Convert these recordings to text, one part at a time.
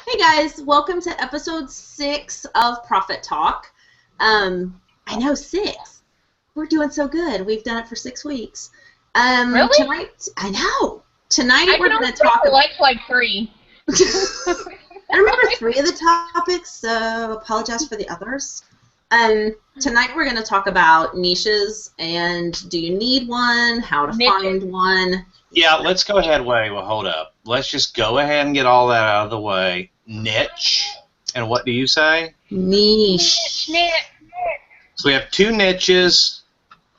Hey guys, welcome to episode 6 of Profit Talk. I know 6. We're doing so good. We've done it for 6 weeks. Really? Tonight, I know. Tonight we're going to talk about like 3. I remember 3 of the topics, so apologize for the others. Tonight we're going to talk about niches and do you need one, how to find one. Yeah, let's go ahead. Well, hold up. Let's just go ahead and get all that out of the way. Niche. And what do you say? Niche. So we have 2 niches.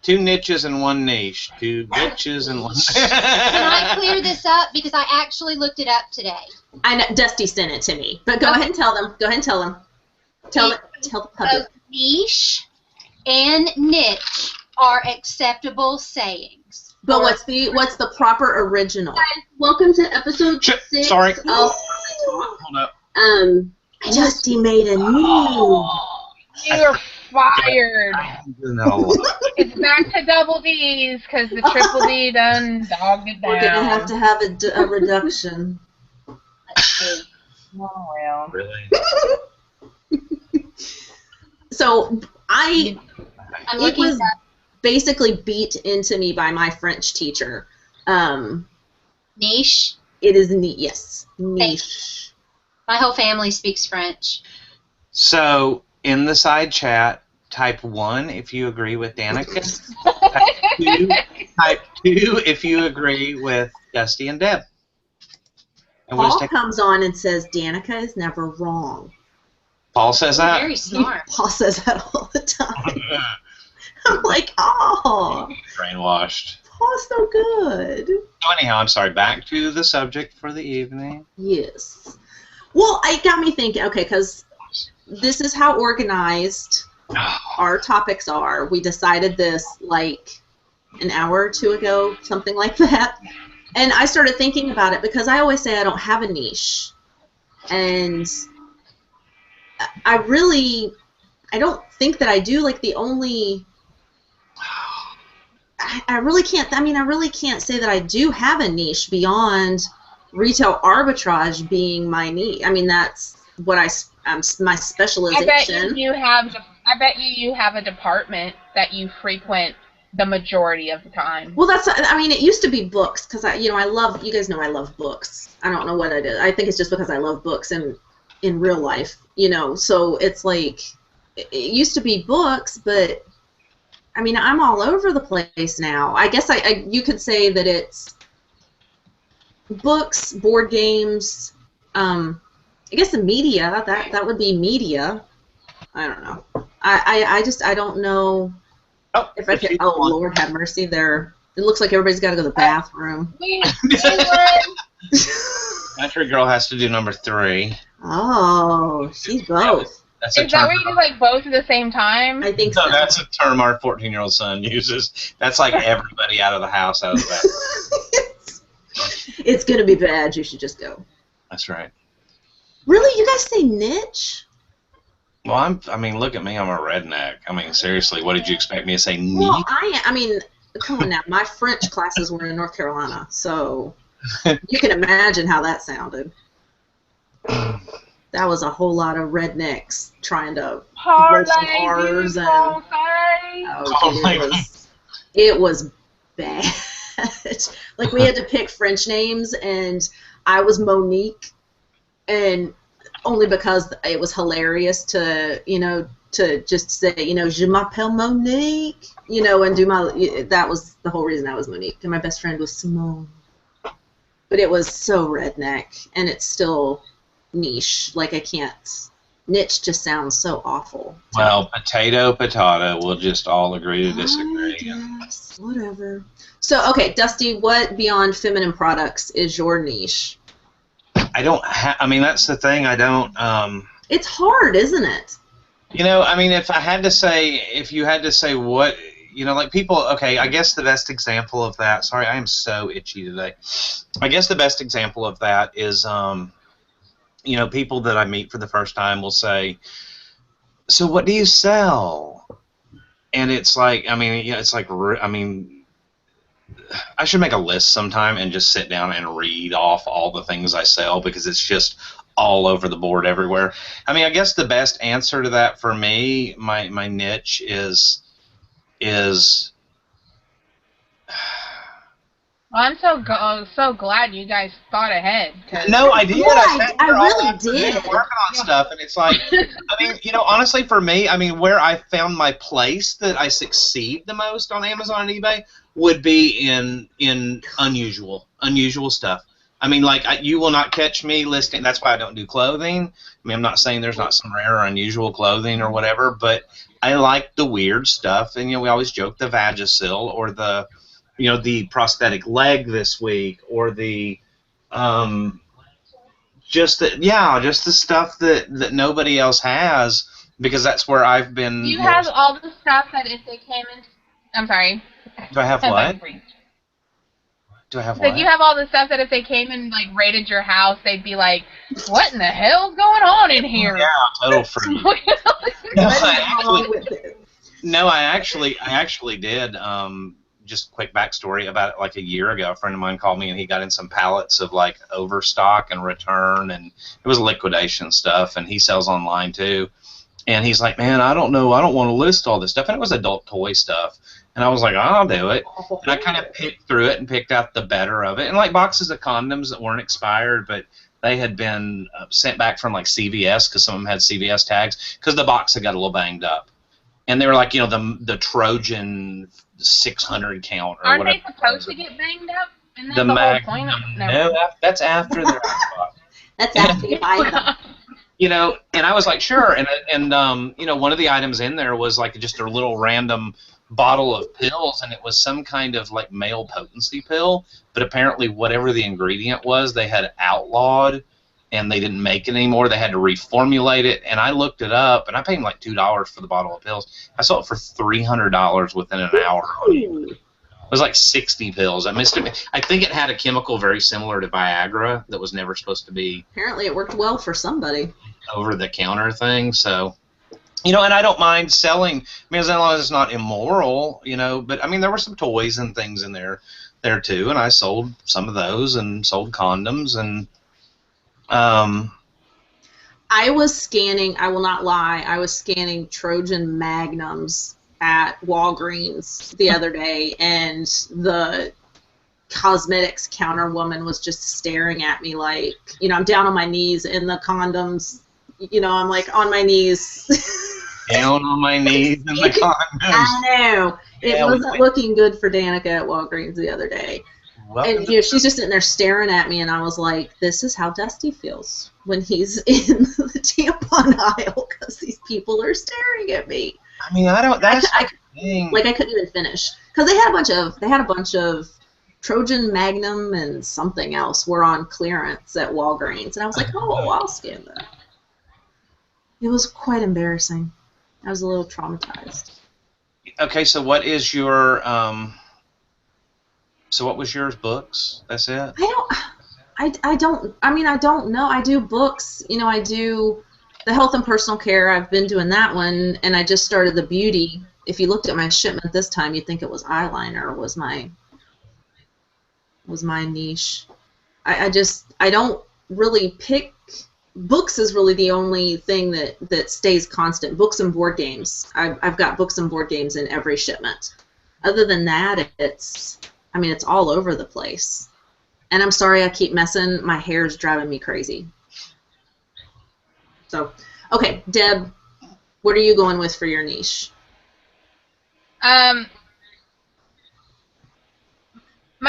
2 niches and 1 niche. 2 niches and 1 Can I clear this up? Because I actually looked it up today. I know Dusty sent it to me. But go ahead and tell them. Go ahead and tell them. Tell the public. Niche and niche are acceptable sayings. But what's the proper original? Guys, welcome to episode 6 Sorry. of Profit Talk. Hold up. Dusty made a new. You're fired. No. It's back to double D's because the triple D done dogged it down. We're gonna have a reduction. Let's see. Oh, well. Really? So I'm it looking was up basically beat into me by my French teacher. niche. It is yes, niche. My whole family speaks French. So, in the side chat, type 1 if you agree with Danica. type 2 if you agree with Dusty and Deb. And we'll Paul just comes on and says Danica is never wrong. Paul says that? Very smart. Paul says that all the time. I'm like, oh, Brainwashed. Paul's so good. So anyhow, I'm sorry, back to the subject for the evening. Yes. Well, it got me thinking, okay, because this is how organized our topics are. We decided this like an hour or 2 ago, something like that. And I started thinking about it because I always say I don't have a niche. And I don't think that I do. Like I really can't say that I do have a niche beyond retail arbitrage being my niche. I mean, that's what my specialization. I bet you have a department that you frequent the majority of the time. Well, it used to be books because you guys know I love books. I don't know what it is. I think it's just because I love books and in real life, so it's like it used to be books, but I mean, I'm all over the place now. I guess you could say that it's books, board games, I guess the media, that would be media. I don't know. I don't know if I can. Oh, Lord have mercy. It looks like everybody's got to go to the bathroom. Country girl has to do number 3. Oh, she's both. Is that where you do like both at the same time? I think so. No, that's a term our 14-year-old son uses. That's like everybody out of the house out of the bathroom. It's going to be bad. You should just go. That's right. Really? You guys say niche? Well, look at me. I'm a redneck. I mean, seriously, what did you expect me to say? Niche? Well, come on now. My French classes were in North Carolina, so you can imagine how that sounded. That was a whole lot of rednecks trying to roll some R's and it was bad. Like we had to pick French names, and I was Monique, and only because it was hilarious to just say je m'appelle Monique, and do that was the whole reason I was Monique, and my best friend was Simone. But it was so redneck, and it's still niche. Like I can't. Niche just sounds so awful. Well, potato. We'll just all agree to disagree. Yes, whatever. So, okay, Dusty, what beyond feminine products is your niche? I don't have. I mean, that's the thing. I don't. It's hard, isn't it? If you had to say what, like people. Okay, I guess the best example of that. Sorry, I am so itchy today. I guess the best example of that is people that I meet for the first time will say, "So what do you sell?" And it's like, I should make a list sometime and just sit down and read off all the things I sell because it's just all over the board everywhere. I mean, I guess the best answer to that for me, my niche is Well, I'm so glad you guys thought ahead. 'Cause no, I did. Yeah, I really did. Working on stuff, and it's like, I mean, honestly, for me, I mean, where I found my place that I succeed the most on Amazon and eBay would be in unusual stuff. I mean, like, you will not catch me listing. That's why I don't do clothing. I mean, I'm not saying there's not some rare or unusual clothing or whatever, but I like the weird stuff. And we always joke the Vagisil or the the prosthetic leg this week, or the just the stuff that nobody else has, because that's where I've been. You have all the stuff that if they came in. I'm sorry. Do I have what? Do I have what? Like, you have all the stuff that if they came and like raided your house, they'd be like, "What in the hell's going on in here?" Yeah, total freak. I actually did. Just quick backstory about it. Like a year ago, a friend of mine called me and he got in some pallets of like overstock and return, and it was liquidation stuff, and he sells online too. And he's like, "Man, I don't know, I don't want to list all this stuff." And it was adult toy stuff. And I was like, "I'll do it." And I kind of picked through it and picked out the better of it. And like boxes of condoms that weren't expired, but they had been sent back from like CVS because some of them had CVS tags because the box had got a little banged up. And they were like, the Trojan 600 count or Aren't whatever. they supposed to get banged up? Isn't that The whole point? No, that's after they're That's after you buy them. And I was like, sure. And one of the items in there was like just a little random bottle of pills, and it was some kind of like male potency pill, but apparently whatever the ingredient was, they had outlawed, and they didn't make it anymore. They had to reformulate it, and I looked it up, and I paid like $2 for the bottle of pills. I sold it for $300 within an hour. It was like 60 pills. I missed it. I think it had a chemical very similar to Viagra that was never supposed to be. Apparently, it worked well for somebody. Over-the-counter thing, so. And I don't mind selling. I mean, as long as it's not immoral, But I mean, there were some toys and things in there too, and I sold some of those and sold condoms and. I was scanning. I will not lie. I was scanning Trojan Magnums at Walgreens the other day, and the cosmetics counter woman was just staring at me like, I'm down on my knees in the condoms. I'm like on my knees. Down on my knees in the condoms. I know. It wasn't looking good for Danica at Walgreens the other day. And she's just sitting there staring at me, and I was like, this is how Dusty feels when he's in the tampon aisle, because these people are staring at me. I mean, that's the thing. Like, I couldn't even finish. Because they had a bunch of Trojan Magnum and something else were on clearance at Walgreens. And I was like, oh, I'll scan that. It was quite embarrassing. I was a little traumatized. Okay, so what is your so what was yours? Books? That's it? I don't know. I do books. I do the health and personal care. I've been doing that one, and I just started the beauty. If you looked at my shipment this time, you'd think it was eyeliner was my niche. I don't really pick. Books is really the only thing that stays constant. Books and board games. I've got books and board games in every shipment. Other than that, it's all over the place. And I'm sorry I keep messing. My hair's driving me crazy. So, okay, Deb, what are you going with for your niche? My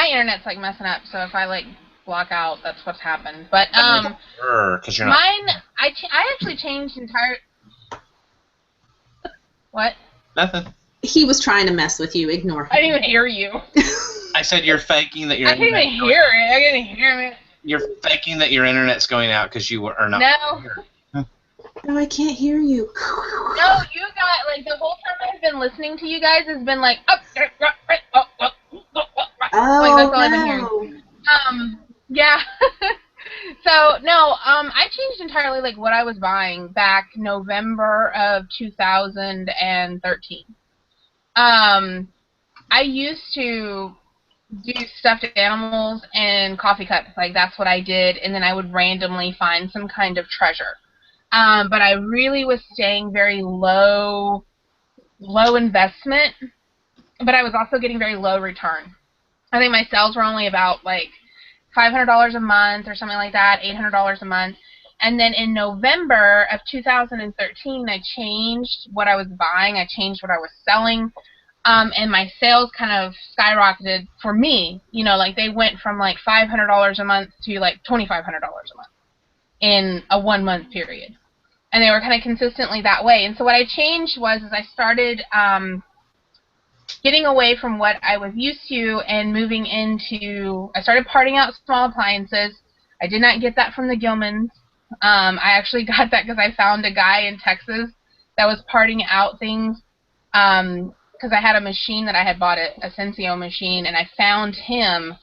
internet's like messing up, so if I like block out, that's what's happened. But sure, 'cause you're not. Mine, I actually changed entire. What? Nothing. He was trying to mess with you. Ignore him. I didn't even hear you. I said you're faking that your. I didn't even hear it. I didn't hear it. You're faking that your internet's going out because you are not. No. No, I can't hear you. No, you got like the whole time I've been listening to you guys has been like like that's all I've been hearing. Yeah. So no, I changed entirely like what I was buying back November of 2013. I used to do stuffed animals and coffee cups. Like, that's what I did, and then I would randomly find some kind of treasure. But I really was staying very low investment, but I was also getting very low return. I think my sales were only about, like, $500 a month or something like that, $800 a month. And then in November of 2013, I changed what I was buying. I changed what I was selling. And my sales kind of skyrocketed for me. You know, like, they went from, like, $500 a month to, like, $2,500 a month in a 1-month period. And they were kind of consistently that way. And so what I changed was I started getting away from what I was used to and moving into, I started parting out small appliances. I did not get that from the Gilmans. I actually got that because I found a guy in Texas that was parting out things because I had a machine that I had bought, a Senseo machine, and I found him,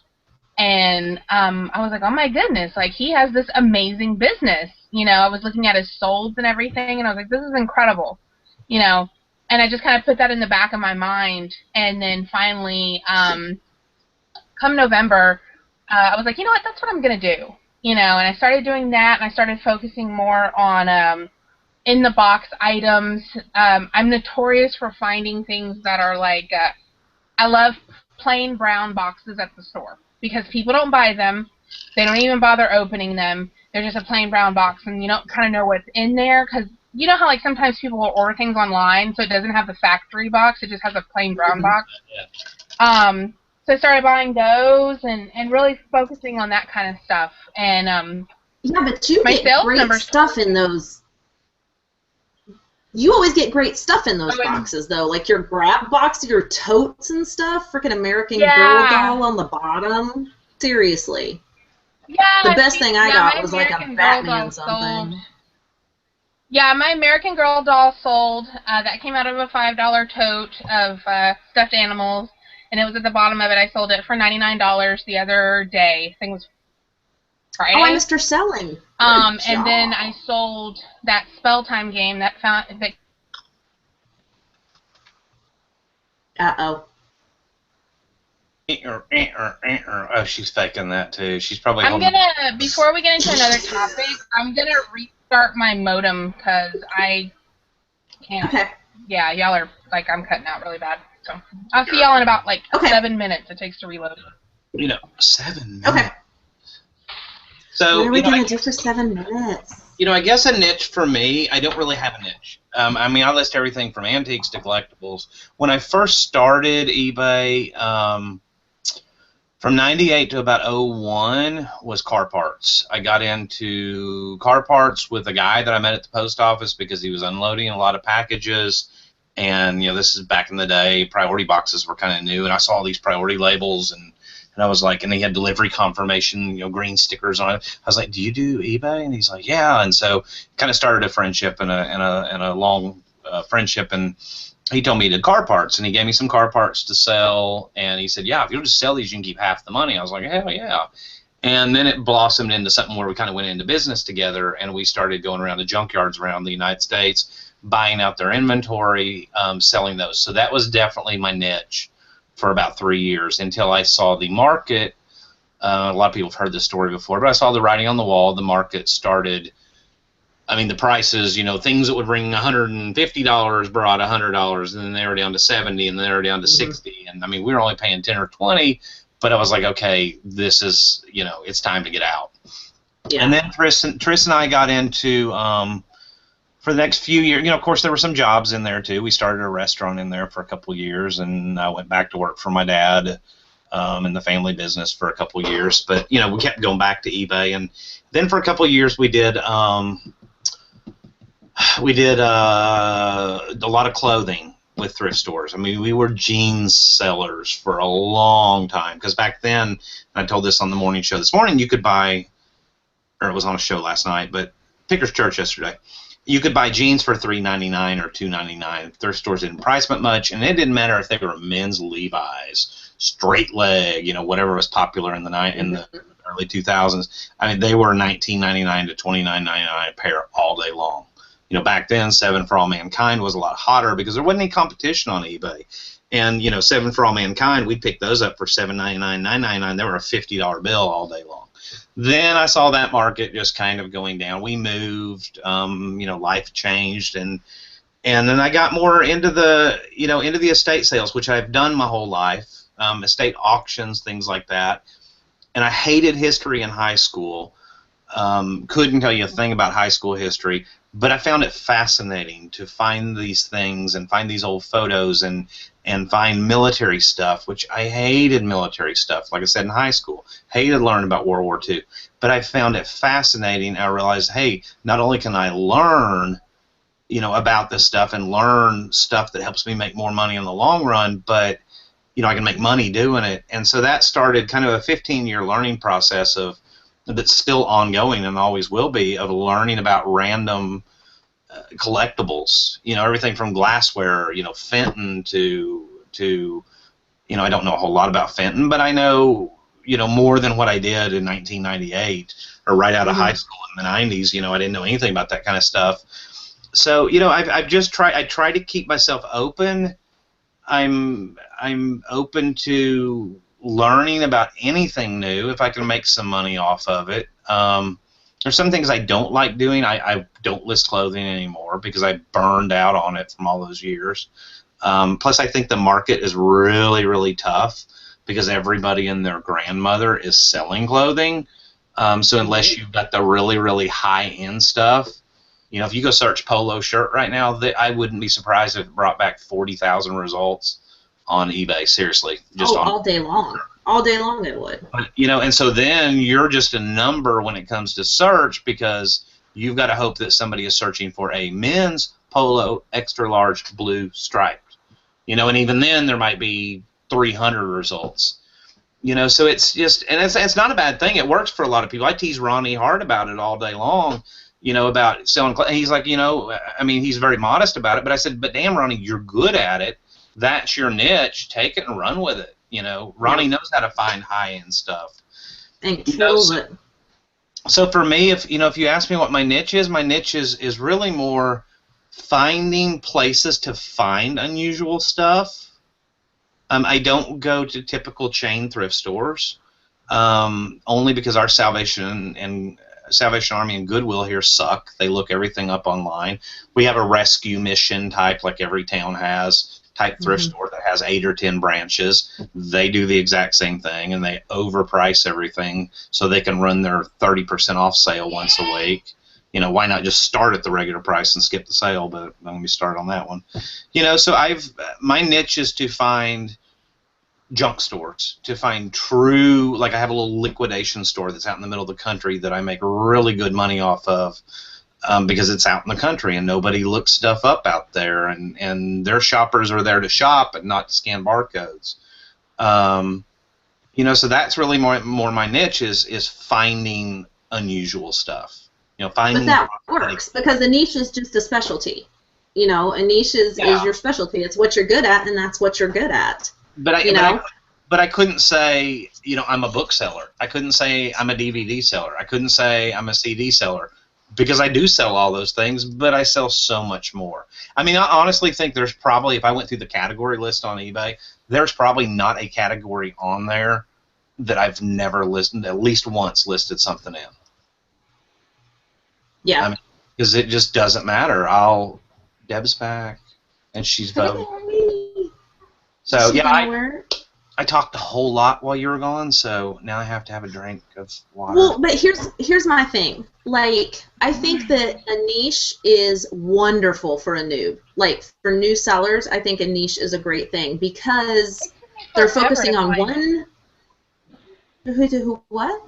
and I was like, oh my goodness, like, he has this amazing business. You know, I was looking at his solds and everything, and I was like, this is incredible, you know. And I just kind of put that in the back of my mind. And then finally, come November, I was like, you know what, that's what I'm going to do. You know, and I started doing that, and I started focusing more on in-the-box items. I'm notorious for finding things that are like, I love plain brown boxes at the store because people don't buy them. They don't even bother opening them. They're just a plain brown box, and you don't kind of know what's in there because you know how, like, sometimes people will order things online, so it doesn't have the factory box. It just has a plain brown box. So I started buying those and really focusing on that kind of stuff. And yeah, but you get great stuff in those. You always get great stuff in those boxes, though. Like your grab box, your totes and stuff. Freaking American Girl doll on the bottom. Seriously. Yeah. The best thing I got was like a Batman something. Yeah, my American Girl doll sold. That came out of a $5 tote of stuffed animals, and it was at the bottom of it. I sold it for $99 the other day. I think it was Friday. Oh, I missed her selling. And then I sold that Spell Time game that found. Uh-oh. Oh, she's faking that too. She's probably. Before we get into another topic, I'm gonna restart my modem because I can't. Okay. Yeah, y'all are like, I'm cutting out really bad. So I'll see y'all in about 7 minutes. It takes to reload. 7 minutes. Okay. So what are we gonna do for 7 minutes? I guess a niche for me, I don't really have a niche. I mean, I list everything from antiques to collectibles. When I first started eBay, from 98 to about 01 was car parts. I got into car parts with a guy that I met at the post office because he was unloading a lot of packages. And, this is back in the day. Priority boxes were kind of new. And I saw all these priority labels. And I was like, and he had delivery confirmation, green stickers on it. I was like, do you do eBay? And he's like, yeah. And so kind of started a friendship and a long friendship. And he told me he did car parts, and he gave me some car parts to sell, and he said, yeah, if you'll just sell these, you can keep half the money. I was like, hell yeah. And then it blossomed into something where we kind of went into business together, and we started going around the junkyards around the United States, buying out their inventory, selling those. So that was definitely my niche for about 3 years until I saw the market. A lot of people have heard this story before, but I saw the writing on the wall. The market started. I mean, the prices, things that would bring $150 brought $100, and then they were down to $70, and then they were down to $60. And I mean, we were only paying $10 or $20, but I was like, okay, this is, it's time to get out. Yeah. And then Tris and I got into, for the next few years, of course, there were some jobs in there too. We started a restaurant in there for a couple of years, and I went back to work for my dad in the family business for a couple of years. But, we kept going back to eBay. And then for a couple of years, we did a lot of clothing with thrift stores. I mean, we were jeans sellers for a long time because back then, I told this on the morning show this morning, you could buy, or it was on a show last night, but Picker's Church yesterday, you could buy jeans for $3.99 or $2.99. Thrift stores didn't price much, and it didn't matter if they were men's Levi's, straight leg, whatever was popular in the early 2000s. I mean, they were $19.99 to $29.99 a pair all day long. Back then, 7 for All Mankind was a lot hotter because there wasn't any competition on eBay. And, you know, 7 for All Mankind, we'd pick those up for $7.99, $9.99. They were a $50 bill all day long. Then I saw that market just kind of going down. We moved, you know, life changed, and then I got more into the, you know, into the estate sales, which I've done my whole life, estate auctions, things like that. And I hated history in high school. Couldn't tell you a thing about high school history, but I found it fascinating to find these things and find these old photos and find military stuff, which I hated military stuff. Like I said, in high school, hated learning about World War II. But I found it fascinating. I realized, hey, not only can I learn, you know, about this stuff and learn stuff that helps me make more money in the long run, but, you know, I can make money doing it. And so that started kind of a 15-year learning process that's still ongoing and always will be, of learning about random collectibles, you know, everything from glassware, you know, Fenton to you know, I don't know a whole lot about Fenton, but I know, you know, more than what I did in 1998 or right out of high school in the 90s. You know, I didn't know anything about that kind of stuff. So, you know, I've just tried. I try to keep myself open. I'm open to learning about anything new if I can make some money off of it. There's some things I don't like doing. I don't list clothing anymore because I burned out on it from all those years. Plus, I think the market is really, really tough because everybody and their grandmother is selling clothing. So unless you've got the really, really high-end stuff, you know, if you go search polo shirt right now, I wouldn't be surprised if it brought back 40,000 results on eBay. Seriously, just all day long. All day long it would. You know, and so then you're just a number when it comes to search, because you've got to hope that somebody is searching for a men's polo extra large blue striped. You know, and even then there might be 300 results. You know, so it's just, and it's not a bad thing. It works for a lot of people. I tease Ronnie Hart about it all day long, you know, about selling clothes. He's like, you know, I mean, he's very modest about it, but I said, but damn, Ronnie, you're good at it. That's your niche. Take it and run with it. You know, Ronnie knows how to find high-end stuff. And kills it. So for me, if you ask me what my niche is really more finding places to find unusual stuff. I don't go to typical chain thrift stores, only because our Salvation Army and Goodwill here suck. They look everything up online. We have a rescue mission type, like every town has, type thrift store that has 8 or 10 branches. They do the exact same thing, and they overprice everything so they can run their 30% off sale once a week. You know, why not just start at the regular price and skip the sale? But let me start on that one. You know, so my niche is to find junk stores, to find true, like I have a little liquidation store that's out in the middle of the country that I make really good money off of. Because it's out in the country and nobody looks stuff up out there, and their shoppers are there to shop and not to scan barcodes. You know, so that's really more my niche is finding unusual stuff. You know, finding. But that works because a niche is just a specialty. You know, a niche is your specialty. It's what you're good at, and that's what you're good at. But I couldn't say, you know, I'm a bookseller. I couldn't say I'm a DVD seller. I couldn't say I'm a CD seller. Because I do sell all those things, but I sell so much more. I mean, I honestly think there's probably, if I went through the category list on eBay, there's probably not a category on there that I've never listed, at least once listed something in. Yeah. I mean, because it just doesn't matter. Deb's back, and she's voting. So, yeah, I talked a whole lot while you were gone, so now I have to have a drink of water. Well, but here's my thing. Like, I think that a niche is wonderful for a noob. Like, for new sellers, I think a niche is a great thing because they're focusing on one. What?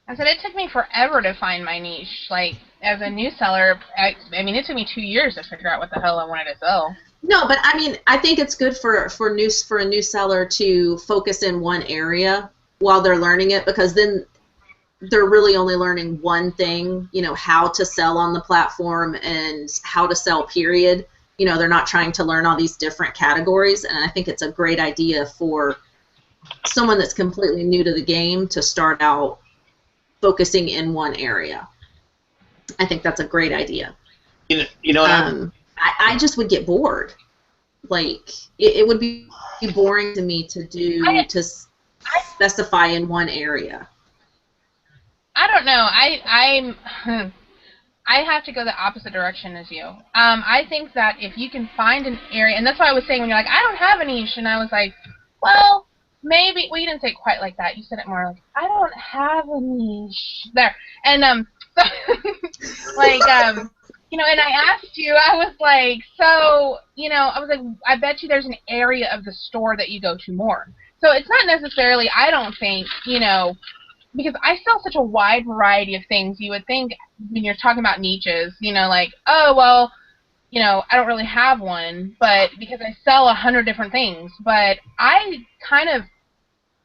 I said it took me forever to find my niche. Like, as a new seller, I mean, it took me 2 years to figure out what the hell I wanted to sell. No, but I mean, I think it's good for a new seller to focus in one area while they're learning it, because then they're really only learning one thing, you know, how to sell on the platform and how to sell, period. You know, they're not trying to learn all these different categories, and I think it's a great idea for someone that's completely new to the game to start out focusing in one area. I think that's a great idea. You know, I just would get bored. like it would be boring to me to specify in one area. I don't know. I have to go the opposite direction as you. I think that if you can find an area, and that's why I was saying when you're like, I don't have a niche, and I was like, well, maybe. Well, you didn't say it quite like that. You said it more like, I don't have a niche there, and so, like you know, and I asked you, I was like, so, you know, I was like, I bet you there's an area of the store that you go to more. So it's not necessarily, I don't think, you know, because I sell such a wide variety of things, you would think when you're talking about niches, you know, like, oh, well, you know, I don't really have one, but because I sell 100 different things, but I kind of,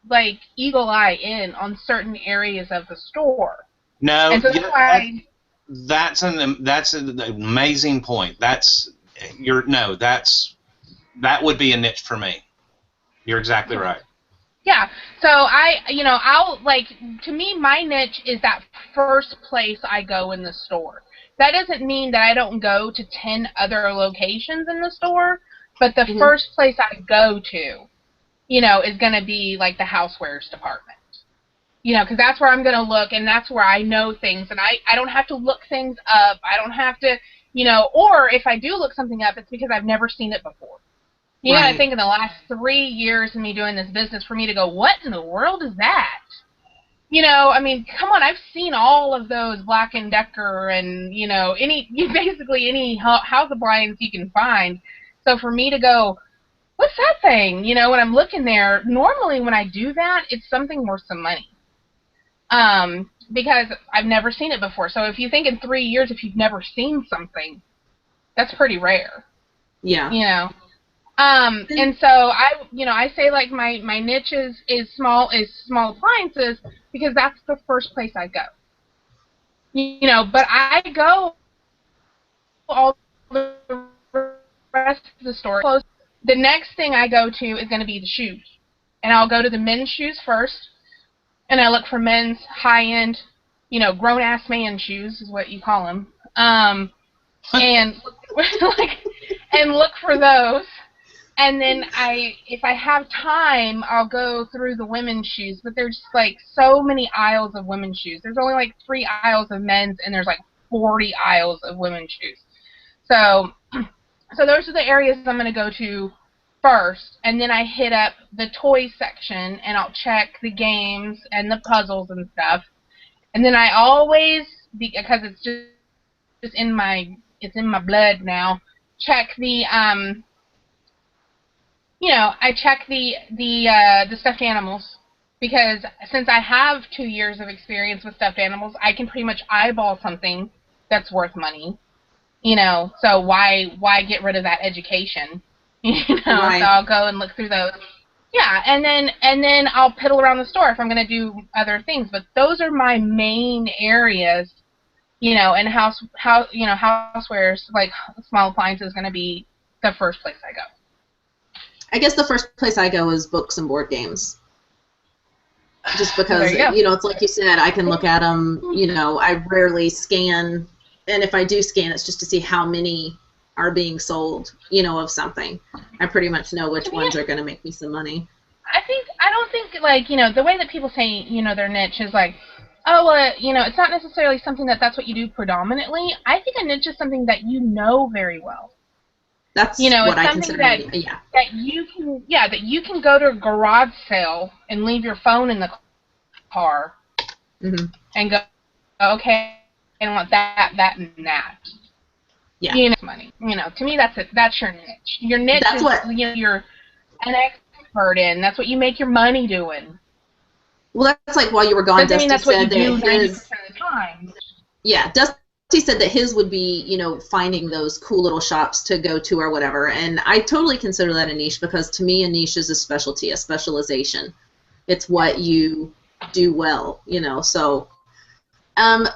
like, eagle eye in on certain areas of the store. No, and so that's why that's an amazing point. That would be a niche for me. You're exactly right. Yeah, so I'll, like, to me, my niche is that first place I go in the store. That doesn't mean that I don't go to 10 other locations in the store, but the first place I go to, you know, is going to be, like, the housewares department. You know, because that's where I'm going to look, and that's where I know things, and I don't have to look things up. I don't have to, you know, or if I do look something up, it's because I've never seen it before. You know, I think in the last 3 years of me doing this business, for me to go, what in the world is that? You know, I mean, come on, I've seen all of those Black & Decker and, you know, basically any house appliance you can find. So for me to go, what's that thing? You know, when I'm looking there, normally when I do that, it's something worth some money. Because I've never seen it before. So if you think in 3 years, if you've never seen something, that's pretty rare. Yeah. You know. And so I say, like, my niche is small appliances because that's the first place I go. You know, but I go all the rest of the store close. The next thing I go to is going to be the shoes. And I'll go to the men's shoes first, and I look for men's high-end, you know, grown-ass man shoes is what you call them. And look for those. And then if I have time, I'll go through the women's shoes. But there's, like, so many aisles of women's shoes. There's only, like, 3 aisles of men's, and there's, like, 40 aisles of women's shoes. So those are the areas I'm going to go to first. And then I hit up the toy section, and I'll check the games and the puzzles and stuff. And then I always, because it's just in my blood now, check the I check the stuffed animals, because since I have 2 years of experience with stuffed animals, I can pretty much eyeball something that's worth money. You know, so why get rid of that education? You know, so I'll go and look through those. Yeah, and then I'll piddle around the store if I'm going to do other things. But those are my main areas. You know, and housewares, like small appliances, is going to be the first place I go. I guess the first place I go is books and board games. Just because, you know, it's like you said, I can look at them, you know, I rarely scan, and if I do scan, it's just to see how many are being sold, you know, of something. I pretty much know which ones are going to make me some money. I don't think, like, you know, the way that people say, you know, their niche is like, oh, you know, it's not necessarily something that's what you do predominantly. I think a niche is something that you know very well. That's, you know, what I consider that you can go to a garage sale and leave your phone in the car and go, okay, I want that, and that. Yeah. You know, money. You know, to me, that's it. That's your niche. Your niche is what, you know, you're an expert in. That's what you make your money doing. Well, that's like while you were gone, Dusty that's said what you do 90% his. of the time. Yeah, Dusty said that his would be, you know, finding those cool little shops to go to or whatever, and I totally consider that a niche, because to me a niche is a specialty, a specialization. It's what you do well, you know. So,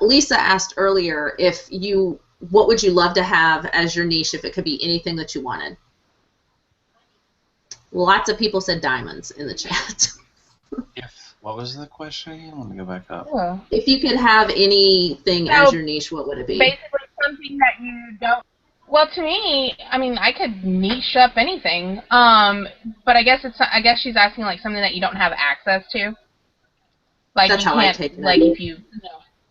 Lisa asked earlier what would you love to have as your niche if it could be anything that you wanted. Lots of people said diamonds in the chat. What was the question again? Let me go back up. If you could have anything as your niche, what would it be? Basically something that you don't... Well, to me, I mean, I could niche up anything. But I guess she's asking like something that you don't have access to. Like That's you how I can't, take it. like if you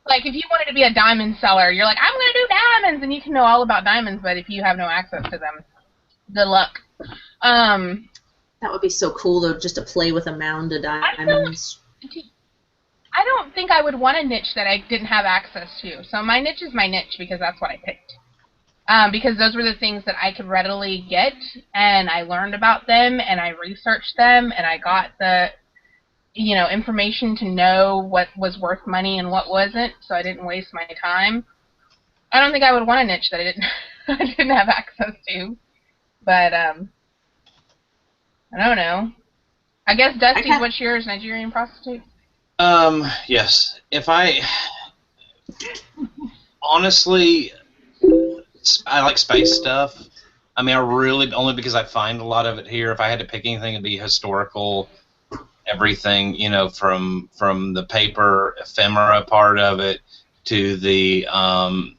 like if you wanted to be a diamond seller, you're like, I'm gonna do diamonds, and you can know all about diamonds. But if you have no access to them, good luck. That would be so cool though, just to play with a mound of diamonds. I don't think I would want a niche that I didn't have access to. So my niche is my niche because that's what I picked. Because those were the things that I could readily get, and I learned about them, and I researched them, and I got the, information to know what was worth money and what wasn't, so I didn't waste my time. I don't think I would want a niche that I didn't have access to, but I don't know. I guess Dusty's, what's yours? Nigerian prostitute? Yes. If I honestly, I like space stuff. I mean, I really, only because I find a lot of it here. If I had to pick anything, it'd be historical, everything, from the paper ephemera part of it to the,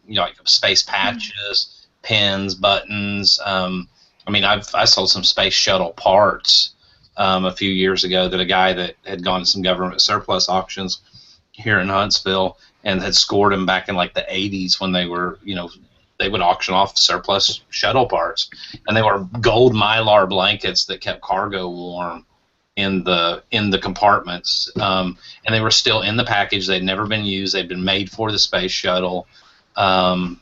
like space patches, pins, buttons. I mean, I sold some space shuttle parts a few years ago that a guy that had gone to some government surplus auctions here in Huntsville and had scored them back in like the 80s when they were, they would auction off surplus shuttle parts, and they were gold Mylar blankets that kept cargo warm in the compartments, and they were still in the package. They'd never been used. They'd been made for the space shuttle, but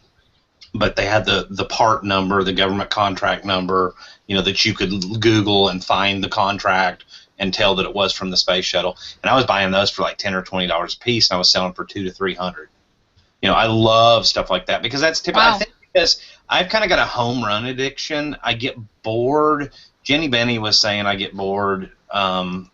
they had the part number, the government contract number, that you could Google and find the contract and tell that it was from the space shuttle. And I was buying those for like $10 or $20 a piece, and I was selling for $200 to $300. I love stuff like that because that's typical. Wow. I think because I've kind of got a home run addiction. I get bored. Jenny Benny was saying I get bored. I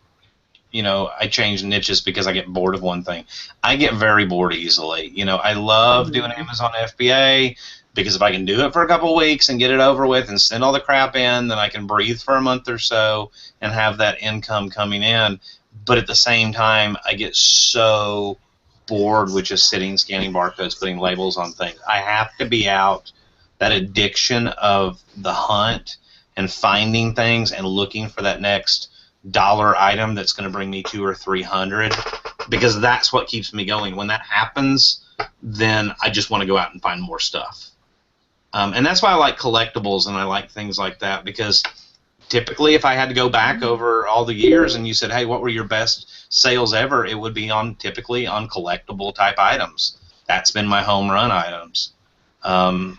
change niches because I get bored of one thing. I get very bored easily. I love doing Amazon FBA because if I can do it for a couple weeks and get it over with and send all the crap in, then I can breathe for a month or so and have that income coming in. But at the same time, I get so bored with just sitting, scanning barcodes, putting labels on things. I have to be out. That addiction of the hunt and finding things and looking for that next dollar item that's going to bring me $200 or $300, because that's what keeps me going. When that happens, then I just want to go out and find more stuff. And that's why I like collectibles and I like things like that, because typically if I had to go back over all the years and you said, hey, what were your best sales ever, it would be typically on collectible type items. That's been my home run items. How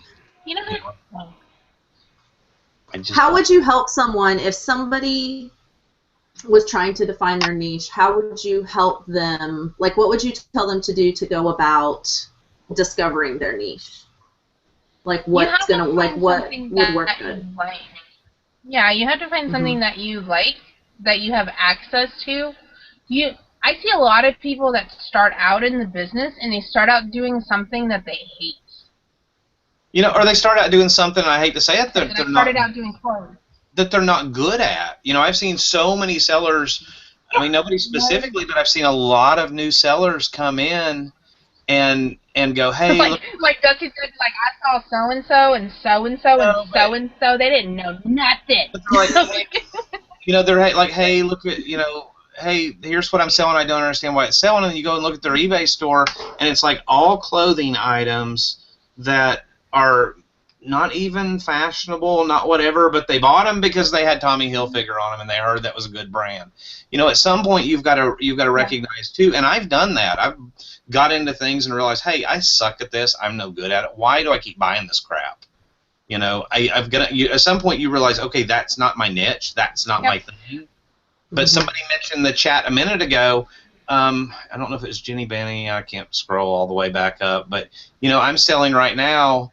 would you help someone if somebody was trying to define their niche? How would you help them? Like, what would you tell them to do to go about discovering their niche? Like, what would work good? Yeah, you have to find something that you like, that you have access to. I see a lot of people that start out in the business and they start out doing something that they hate. Or they start out doing something, and I hate to say it, they started out doing clothes. That they're not good at. I've seen so many sellers, I mean, nobody specifically, but I've seen a lot of new sellers come in and go, hey. Like Dusty said, like, I saw so-and-so and so-and-so and so-and-so. They didn't know nothing. They're like, they're like, hey, look at, hey, here's what I'm selling. I don't understand why it's selling. And you go and look at their eBay store, and it's like all clothing items that are not even fashionable, not whatever, but they bought them because they had Tommy Hilfiger on them and they heard that was a good brand. At some point you've got to recognize too, and I've done that. I've got into things and realized, hey, I suck at this. I'm no good at it. Why do I keep buying this crap? I've got to, at some point you realize, okay, that's not my niche. That's not my thing. But somebody mentioned the chat a minute ago. I don't know if it was Jenny Benny. I can't scroll all the way back up, but I'm selling right now.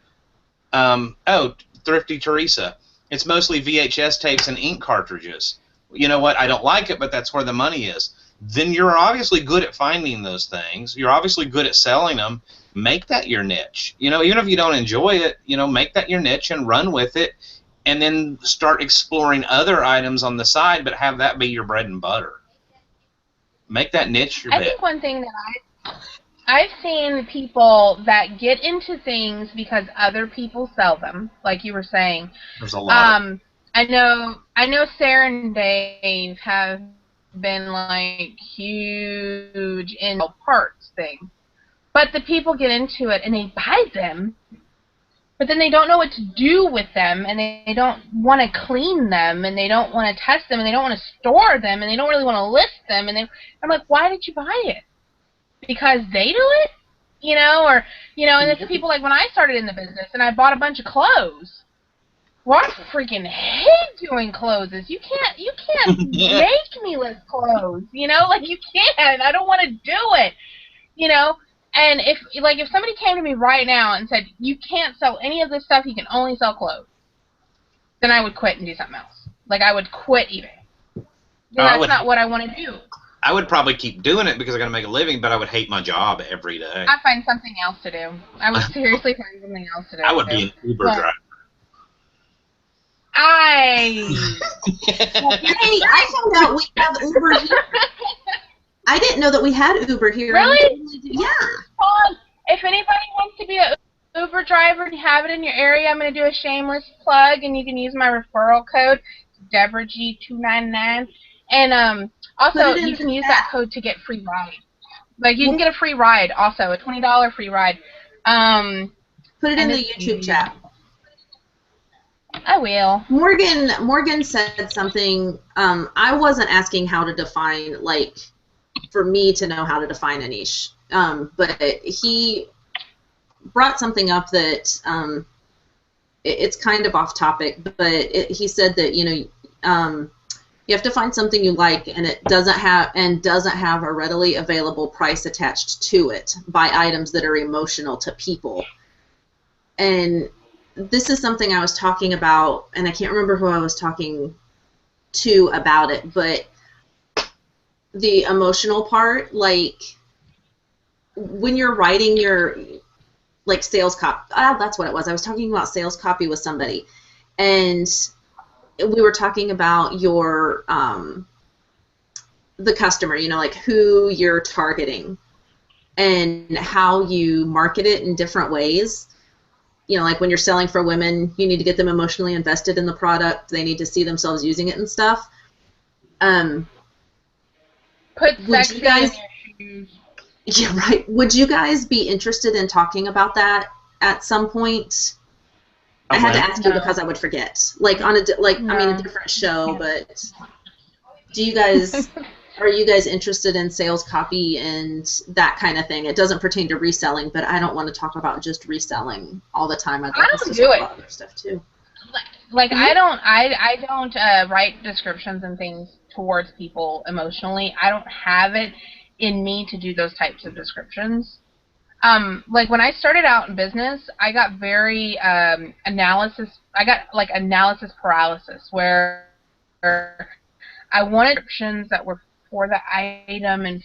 Thrifty Teresa. It's mostly VHS tapes and ink cartridges. You know what? I don't like it, but that's where the money is. Then you're obviously good at finding those things. You're obviously good at selling them. Make that your niche. Even if you don't enjoy it, make that your niche and run with it, and then start exploring other items on the side, but have that be your bread and butter. Make that niche your I think one thing that I've seen people that get into things because other people sell them, like you were saying. There's a lot. I know Sarah and Dave have been like huge in parts thing, but the people get into it and they buy them, but then they don't know what to do with them, and they don't want to clean them, and they don't want to test them, and they don't want to store them, and they don't really want to list them, and I'm like, why did you buy it? Because they do it? You know, or, you know, and it's people like when I started in the business and I bought a bunch of clothes. Well, I freaking hate doing clothes. You can't make me list clothes, you know? Like, you can't. I don't want to do it, you know? And if somebody came to me right now and said, you can't sell any of this stuff, you can only sell clothes, then I would quit and do something else. Like, I would quit eBay. That's not what I want to do. I would probably keep doing it because I got to make a living, but I would hate my job every day. I'd find something else to do. I would seriously find something else to do. I would be an Uber driver. Hey, I found out we have Uber here. I didn't know that we had Uber here. Really? Yeah. If anybody wants to be an Uber driver and have it in your area, I'm going to do a shameless plug, and you can use my referral code, Deborah G299. And also, you can use that code to get free ride. Like, you can get a free ride also, a $20 free ride. Put it in the YouTube chat. I will. Morgan said something. I wasn't asking how to define, like, for me to know how to define a niche. But he brought something up that it's kind of off topic, but he said that, you know, you have to find something you like, and it doesn't have a readily available price attached to it. Buy items that are emotional to people. And this is something I was talking about, and I can't remember who I was talking to about it, but the emotional part, like when you're writing your sales copy, that's what it was. I was talking about sales copy with somebody, and we were talking about your the customer, you know, like who you're targeting and how you market it in different ways. You know, like when you're selling for women, you need to get them emotionally invested in the product. They need to see themselves using it and stuff. Put sex in your shoes. Yeah, right. Would you guys be interested in talking about that at some point? I had to ask you because I would forget. Like on a a different show, but do you guys are you guys interested in sales copy and that kind of thing? It doesn't pertain to reselling, but I don't want to talk about just reselling all the time. I'd like to talk about other stuff too. Like I don't write descriptions and things towards people emotionally. I don't have it in me to do those types of descriptions. Like when I started out in business, I got very analysis paralysis, where I wanted descriptions that were for the item and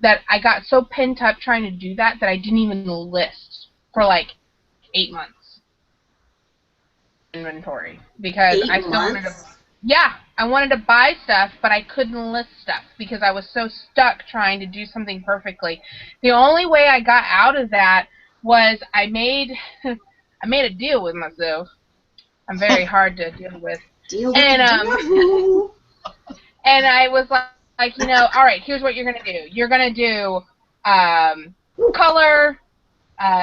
that I got so pent up trying to do that I didn't even list for like 8 months inventory because I still wanted to. Yeah, I wanted to buy stuff, but I couldn't list stuff because I was so stuck trying to do something perfectly. The only way I got out of that was I made a deal with myself. I'm very hard to deal with. And I was like, you know, all right, here's what you're gonna do. You're gonna do color,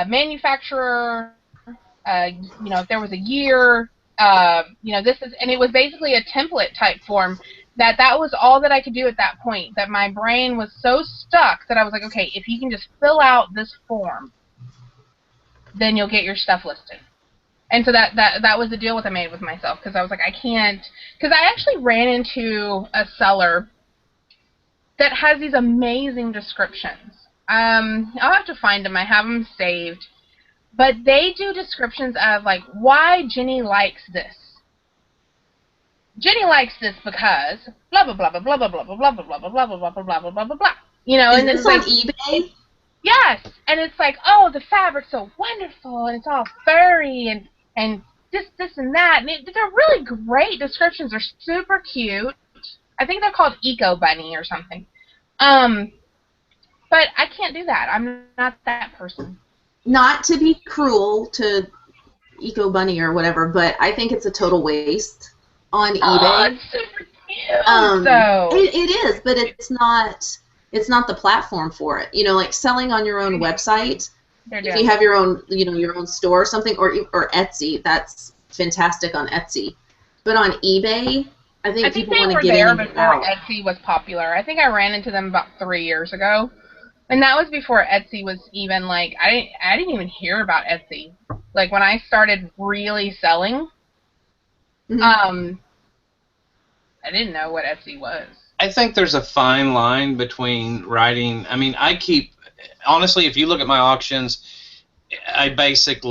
manufacturer. You know, if there was a year. You know, and it was basically a template type form that was all that I could do at that point, that my brain was so stuck that I was like, okay, if you can just fill out this form, then you'll get your stuff listed. And so that was the deal that I made with myself, because I was like, I can't, because I actually ran into a seller that has these amazing descriptions. I'll have to find them. I have them saved. But they do descriptions of, like, why Jenny likes this. Jenny likes this because blah, blah, blah, blah, blah, blah, blah, blah, blah, blah, blah, blah, blah, blah, blah, blah, blah, blah, blah. You know, and it's like eBay? Yes. And it's like, oh, the fabric's so wonderful, and it's all furry, and this, and that. And they're really great descriptions. They're super cute. I think they're called Eco Bunny or something. But But I can't do that. I'm not that person. Not to be cruel to Eco Bunny or whatever, but I think it's a total waste on eBay. It's super cute. It is, but it's not the platform for it. You know, like selling on your own website. If you have your own, your own store or something, or Etsy, that's fantastic on Etsy. But on eBay, I think people want to get in and get out. Etsy was popular. I think I ran into them about 3 years ago, and that was before Etsy was even like I didn't even hear about Etsy. Like when I started really selling, I didn't know what Etsy was. I think there's a fine line between writing. I mean, honestly, if you look at my auctions, I base it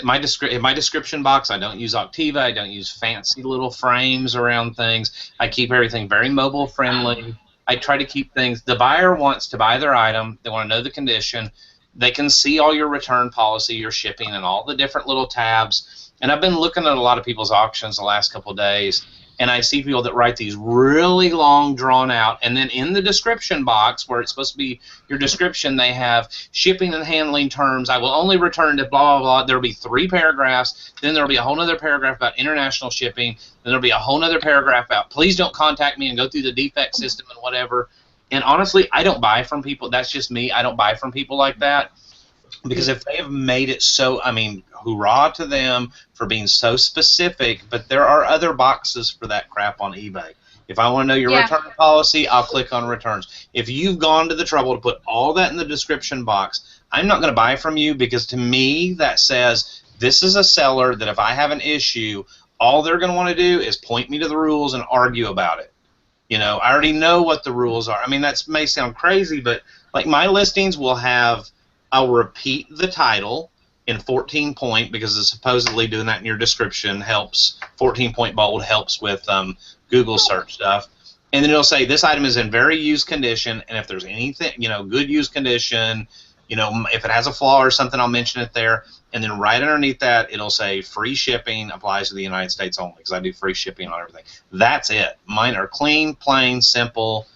my description box. I don't use Octiva. I don't use fancy little frames around things. I keep everything very mobile friendly. I try to keep things. The buyer wants to buy their item. They want to know the condition. They can see all your return policy, your shipping, and all the different little tabs. And I've been looking at a lot of people's auctions the last couple of days, and I see people that write these really long, drawn out, and then in the description box where it's supposed to be your description, they have shipping and handling terms. I will only return to blah, blah, blah. There will be 3 paragraphs. Then there will be a whole other paragraph about international shipping. Then there will be a whole other paragraph about please don't contact me and go through the defect system and whatever. And honestly, I don't buy from people. That's just me. I don't buy from people like that. Because if they have made it so, I mean, hurrah to them for being so specific, but there are other boxes for that crap on eBay. If I want to know your return policy, I'll click on returns. If you've gone to the trouble to put all that in the description box, I'm not going to buy from you because to me that says this is a seller that if I have an issue, all they're going to want to do is point me to the rules and argue about it. You know, I already know what the rules are. I mean, that may sound crazy, but like my listings will have, I'll repeat the title in 14-point because it's supposedly doing that in your description helps. 14-point bold helps with Google search stuff. And then it'll say this item is in very used condition, and if there's anything, good used condition, if it has a flaw or something, I'll mention it there. And then right underneath that, it'll say free shipping applies to the United States only because I do free shipping on everything. That's it. Mine are clean, plain, simple.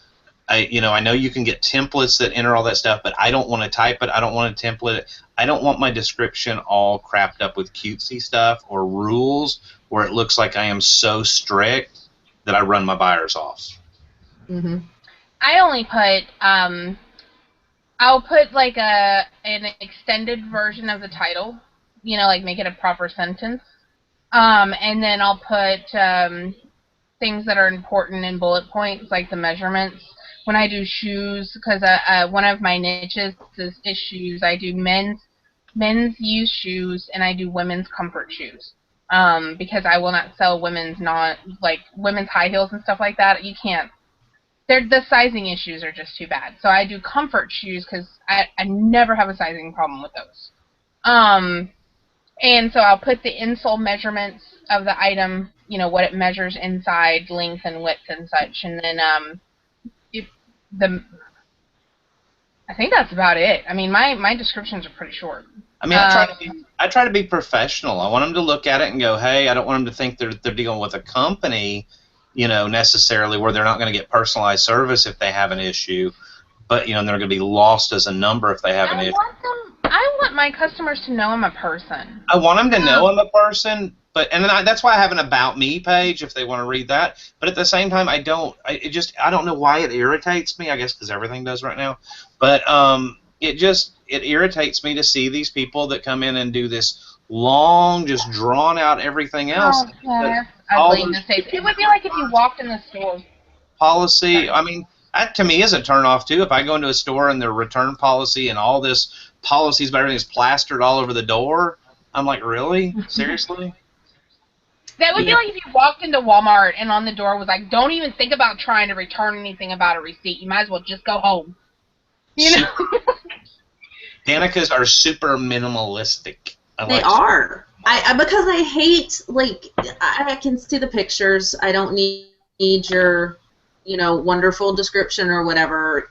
I know you can get templates that enter all that stuff, but I don't want to type it. I don't want to template it. I don't want my description all crapped up with cutesy stuff or rules where it looks like I am so strict that I run my buyers off. Mm-hmm. I only put, I'll put like an extended version of the title, like make it a proper sentence. And then I'll put things that are important in bullet points, like the measurements. When I do shoes, because one of my niches is shoes, I do men's used shoes and I do women's comfort shoes. Because I will not sell women's high heels and stuff like that. You can't. The sizing issues are just too bad. So I do comfort shoes because I never have a sizing problem with those. And so I'll put the insole measurements of the item, what it measures inside, length and width and such, and then I think that's about it. I mean, my descriptions are pretty short. I mean, I try to be professional. I want them to look at it and go, hey, I don't want them to think they're dealing with a company, necessarily where they're not going to get personalized service if they have an issue, but they're going to be lost as a number if they have an issue. I want my customers to know I'm a person. I want them to know I'm a person, that's why I have an About Me page if they want to read that. But at the same time, I don't know why it irritates me. I guess because everything does right now. But it irritates me to see these people that come in and do this long, just drawn out everything else. Oh, yeah. It would be like if you walked in the store. Policy. I mean, that to me is a turn off too. If I go into a store and their return policy and all this policies, but everything's plastered all over the door, I'm like, really? Seriously? That would be like if you walked into Walmart and on the door was like, don't even think about trying to return anything about a receipt. You might as well just go home. Danikas are super minimalistic. They are. Because I hate, I can see the pictures. I don't need your, wonderful description or whatever.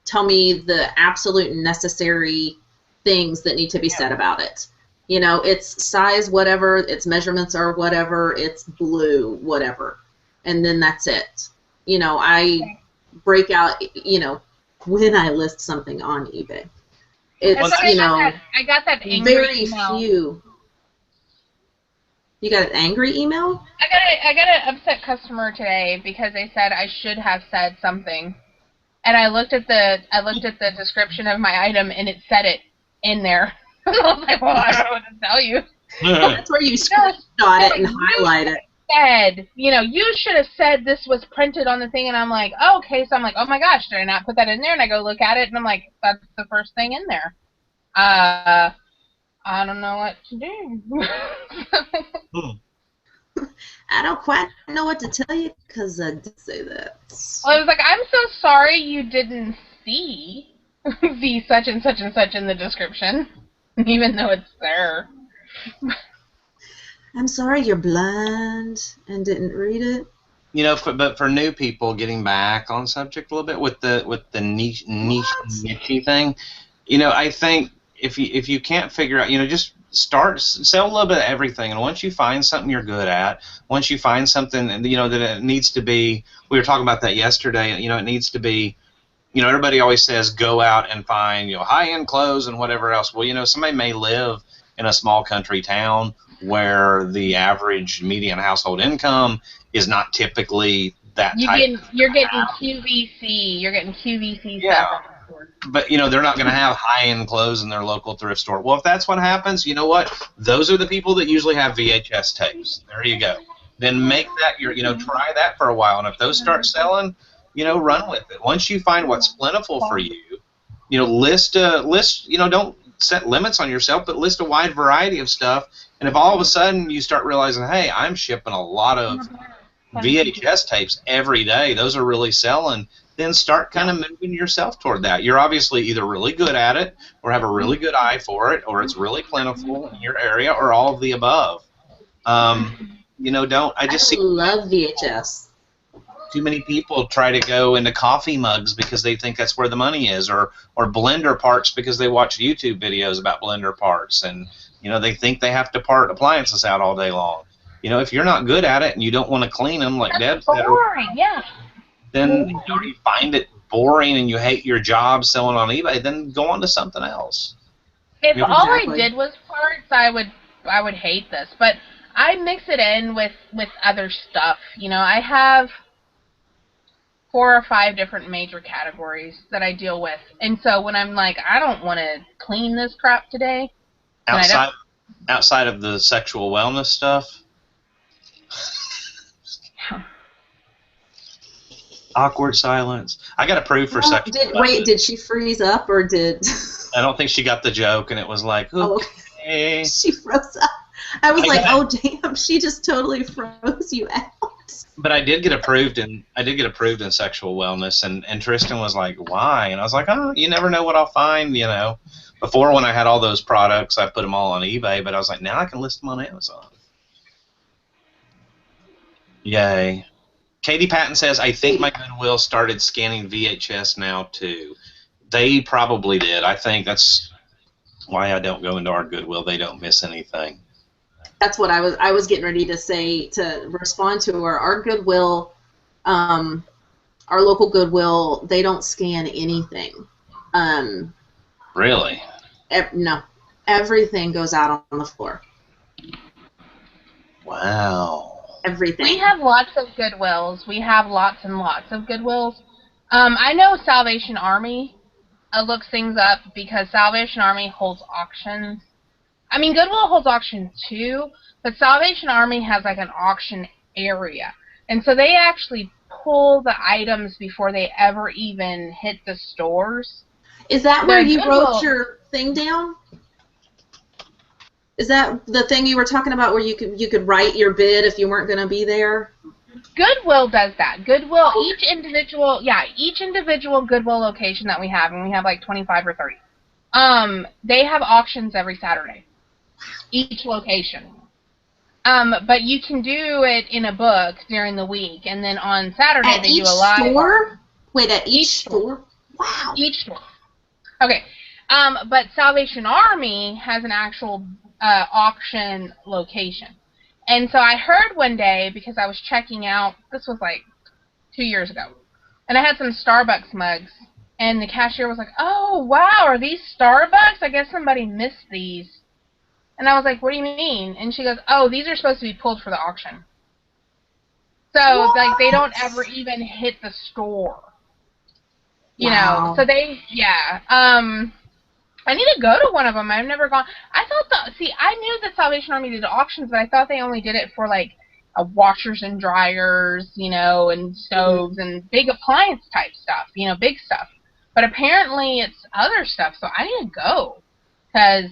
Tell me the absolute necessary things that need to be said about it. It's size whatever, its measurements are whatever, it's blue whatever, and then that's it. I break out, when I list something on eBay. It's, That's why you know, I got that angry very email. few. You got an angry email? I got an upset customer today because they said I should have said something, and I looked at the description of my item and it said it in there. I was like, well, I don't know what to tell you. That's where you screenshot it and highlight it. Said, you should have said this was printed on the thing, and I'm like, oh, okay, so I'm like, oh my gosh, did I not put that in there? And I go look at it, and I'm like, that's the first thing in there. I don't know what to do. I don't quite know what to tell you because I did say that. Well, I was like, I'm so sorry you didn't see the such and such and such in the description, even though it's there. I'm sorry you're blind and didn't read it. But for new people, getting back on subject a little bit with the niche thing, I think if you can't figure out, just sell a little bit of everything, and once you find something you're good at, once you find something, that it needs to be, we were talking about that yesterday, it needs to be, everybody always says go out and find, high-end clothes and whatever else. Well, somebody may live in a small country town where the average median household income is not typically that type. You're getting QVC. You're getting QVC Yeah. stuff. But, they're not going to have high-end clothes in their local thrift store. Well, if that's what happens, you know what? Those are the people that usually have VHS tapes. There you go. Then make that try that for a while. And if those start selling, run with it. Once you find what's plentiful for you, list, don't set limits on yourself, but list a wide variety of stuff. And if all of a sudden you start realizing, hey, I'm shipping a lot of VHS tapes every day, those are really selling, then start kind of moving yourself toward that. You're obviously either really good at it or have a really good eye for it, or it's really plentiful in your area, or all of the above. I love VHS. Too many people try to go into coffee mugs because they think that's where the money is, or blender parts because they watch YouTube videos about blender parts, and they think they have to part appliances out all day long. If you're not good at it and you don't want to clean them, like Deb said, then you find it boring and you hate your job selling on eBay, then go on to something else. If all I did was parts, I would hate this, but I mix it in with other stuff. I have 4 or 5 different major categories that I deal with, and so when I'm like, I don't want to clean this crap today. Outside of the sexual wellness stuff. Awkward silence. I got approved for sexual wellness. Wait, did she freeze up or did? I don't think she got the joke, and it was like, okay. She froze up. I was like, oh damn, she just totally froze you out. But I did get approved in sexual wellness, and Tristan was like, why? And I was like, oh, you never know what I'll find, Before, when I had all those products, I put them all on eBay, but I was like, now I can list them on Amazon. Yay. Katie Patton says, I think my Goodwill started scanning VHS now, too. They probably did. I think that's why I don't go into our Goodwill. They don't miss anything. That's what I was getting ready to say to respond to her. Our Goodwill, our local Goodwill, they don't scan anything. Really? No. Everything goes out on the floor. Wow. Everything. We have lots of Goodwills. We have lots and lots of Goodwills. I know Salvation Army looks things up because Salvation Army holds auctions. I mean, Goodwill holds auctions too, but Salvation Army has like an auction area. And so they actually pull the items before they ever even hit the stores. Is that where you wrote your thing down? Is that the thing you were talking about where you could write your bid if you weren't going to be there? Goodwill does that. Goodwill, each individual Goodwill location that we have, and we have like 25 or 30, they have auctions every Saturday. Each location. But you can do it in a book during the week, and then on Saturday they do a live. At each store? Wait, at each store? Wow. Each store. Okay. But Salvation Army has an actual auction location. And so I heard one day, because I was checking out, this was like 2 years ago, and I had some Starbucks mugs And the cashier was like, "Oh, wow, are these Starbucks? I guess somebody missed these." And I was like, "What do you mean?" And she goes, "Oh, these are supposed to be pulled for the auction." So, like, they don't ever even hit the store. You know, so they, yeah. I need to go to one of them. I've never gone. I thought I knew that Salvation Army did auctions, but I thought they only did it for, like, washers and dryers, you know, and stoves and big appliance type stuff, you know, big stuff. But apparently it's other stuff, so I need to go. Because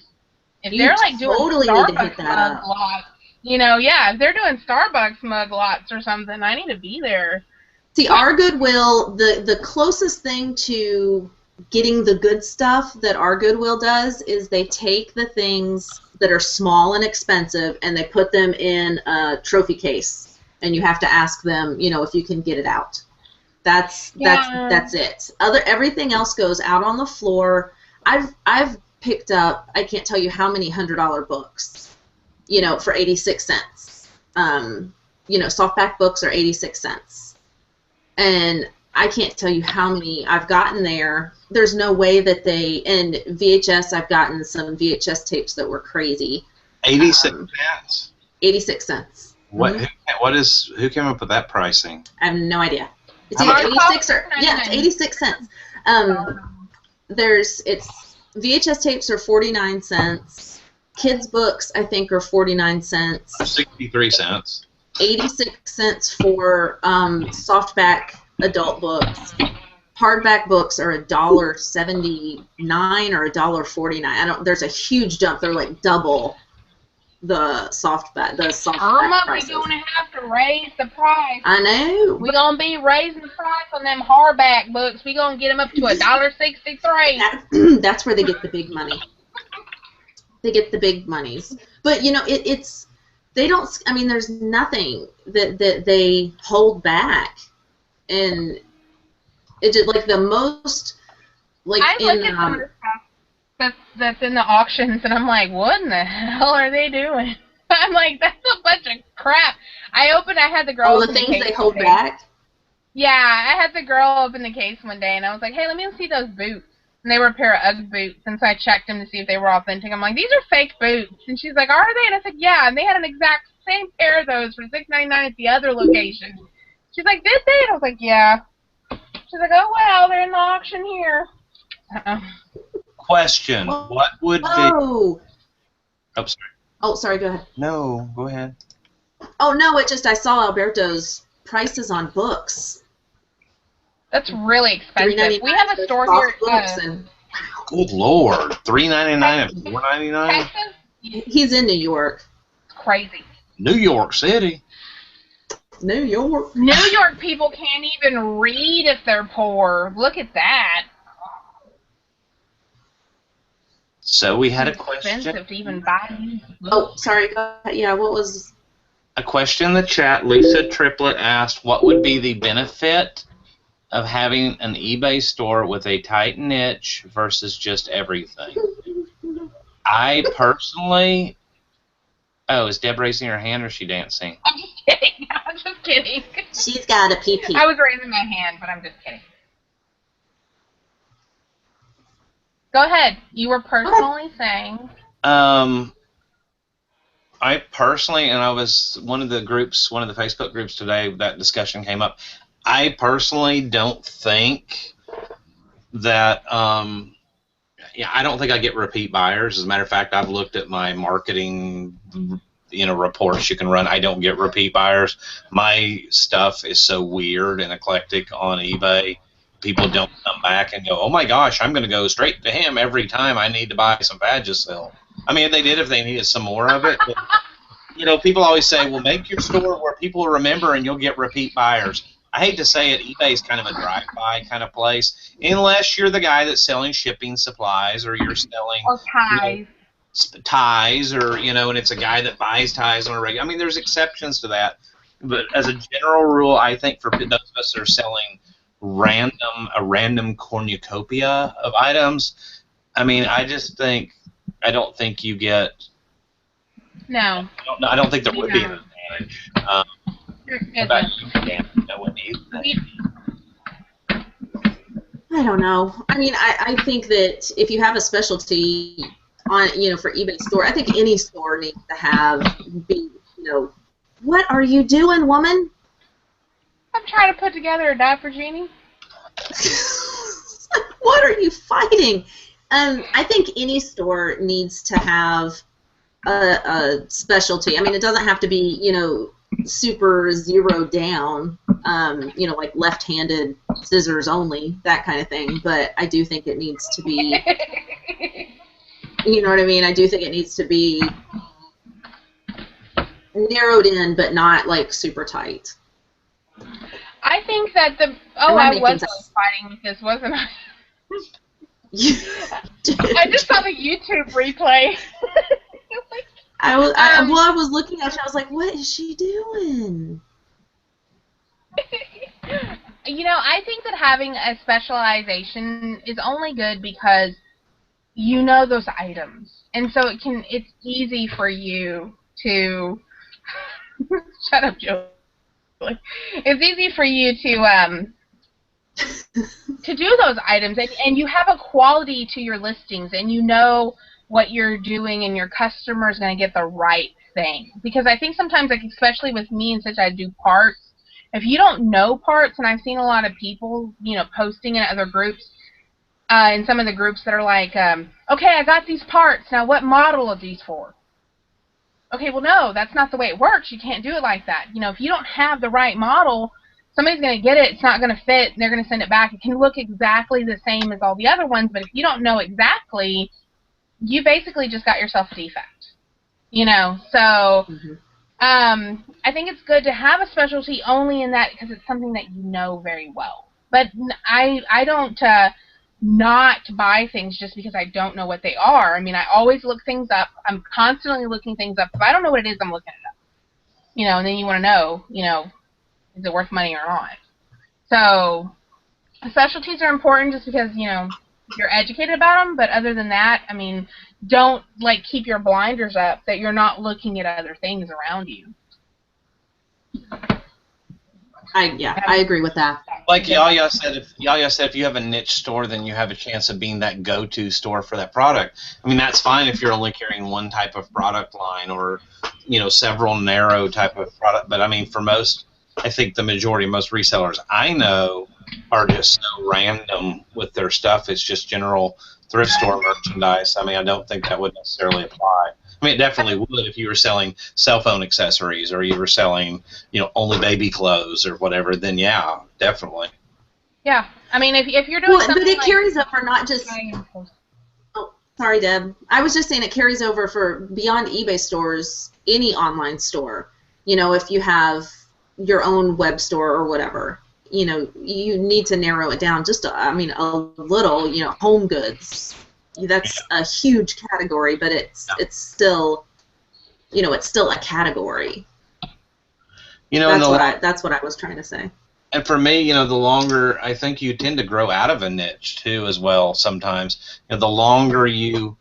if they're, like, doing Starbucks mug lots, you know, yeah, if they're doing Starbucks mug lots or something, I need to be there. See, our Goodwill, the closest thing to getting the good stuff that our Goodwill does is they take the things that are small and expensive and they put them in a trophy case, and you have to ask them, you know, if you can get it out. That's it. Everything else goes out on the floor. I've picked up, I can't tell you how many $100 books, you know, for 86 cents. You know, softback books are 86 cents. And I can't tell you how many I've gotten there. There's no way that and VHS, I've gotten some VHS tapes that were crazy. 86 cents? 86 cents. What? Who came up with that pricing? I have no idea. It's either 86 or, yeah, it's 86 cents. It's VHS tapes are 49 cents. Kids books, I think, are 49 cents. 63 cents. 86 cents for softback adult books. Hardback books are $1.79 or $1.49. There's a huge jump. They're like double the softback. Irma, we're gonna have to raise the price. I know. We're gonna be raising the price on them hardback books. We're gonna get them up to $1.63. That's where they get the big money. They get the big monies. But you know, it's. They don't. I mean, there's nothing that they hold back, and it just like the most. Like I look at some of the stuff that's in the auctions, and I'm like, what in the hell are they doing? I'm like, that's a bunch of crap. I had the girl. Oh, the things they hold back. Yeah, I had the girl open the case one day, and I was like, hey, let me see those boots. And they were a pair of UGG boots, and so I checked them to see if they were authentic. I'm like, these are fake boots. And she's like, are they? And I said, yeah. And they had an exact same pair of those for $6.99 at the other location. She's like, did they? And I was like, yeah. She's like, oh, well, they're in the auction here. Question. What would Oh, sorry. Oh, sorry, go ahead. No, go ahead. Oh, no, I saw Alberto's prices on books. That's really expensive. We have a store here. Good Lord, $3.99 and $4.99. Texas? He's in New York. It's crazy. New York City. New York. New York people can't even read if they're poor. Look at that. So we had a It's question. expensive to even buy these books. Oh, sorry. Yeah, what was? A question in the chat. Lisa Triplett asked, what would be the benefit of having an eBay store with a tight niche versus just everything? I personally... Oh, is Deb raising her hand or is she dancing? I'm just kidding. I'm just kidding. She's got a pee-pee. I was raising my hand, but I'm just kidding. Go ahead. You were personally saying... I personally, and I was one of the Facebook groups today, that discussion came up. I personally don't think that, I don't think I get repeat buyers. As a matter of fact, I've looked at my marketing, reports you can run. I don't get repeat buyers. My stuff is so weird and eclectic on eBay. People don't come back and go, oh my gosh, I'm going to go straight to him every time I need to buy some Vagisil. I mean, they did if they needed some more of it. But, people always say, well, make your store where people remember and you'll get repeat buyers. I hate to say it, eBay is kind of a drive-by kind of place, unless you're the guy that's selling shipping supplies or you're selling ties. Ties or, and it's a guy that buys ties on a regular. I mean, there's exceptions to that. But as a general rule, I think for those of us that are selling a random cornucopia of items, I mean, I don't think you get. No. I don't think there would be an advantage. About you, Dan, what do you think? I don't know. I mean, I think that if you have a specialty on, for eBay store, I think any store needs to what are you doing, woman? I'm trying to put together a diaper, Jeannie. What are you fighting? I think any store needs to have a specialty. I mean, it doesn't have to be, super zero down, like left-handed scissors only, that kind of thing. But I do think it needs to be, you know what I mean? I do think it needs to be narrowed in, but not like super tight. I think that I was fighting with this, wasn't I? I just saw the YouTube replay. I was looking at you. I was like, "What is she doing?" I think that having a specialization is only good because you know those items, and so it's easy for you to shut up, Joe. It's easy for you to do those items, and you have a quality to your listings, and you know what you're doing, and your customer is going to get the right thing. Because I think sometimes, like especially with me, and since I do parts, if you don't know parts, and I've seen a lot of people, posting in other groups, in some of the groups that are like, okay, I got these parts. Now, what model are these for? Okay, well, no, that's not the way it works. You can't do it like that. If you don't have the right model, somebody's going to get it. It's not going to fit, and they're going to send it back. It can look exactly the same as all the other ones, but if you don't know exactly, you basically just got yourself a defect. So I think it's good to have a specialty only in that because it's something that you know very well. But I don't not buy things just because I don't know what they are. I mean, I always look things up. I'm constantly looking things up. If I don't know what it is, I'm looking it up. And then you want to know, is it worth money or not? So specialties are important just because, you're educated about them. But other than that, I mean, don't, keep your blinders up that you're not looking at other things around you. I agree with that. Like Yaya said, if you have a niche store, then you have a chance of being that go-to store for that product. I mean, that's fine if you're only carrying one type of product line or, several narrow type of product. But I mean, for most, I think the majority, most resellers I know are just so random with their stuff. It's just general thrift store merchandise. I mean, I don't think that would necessarily apply. I mean, it definitely would if you were selling cell phone accessories or you were selling, only baby clothes or whatever. Then yeah, definitely. Yeah, I mean, if you're doing something but it carries over not just. Oh, sorry, Deb. I was just saying it carries over for beyond eBay stores, any online store. If you have your own web store or whatever, you need to narrow it down just a little. Home goods. That's a huge category, but it's still, it's still a category. That's what I was trying to say. And for me, the longer, I think you tend to grow out of a niche too, as well. Sometimes, the longer you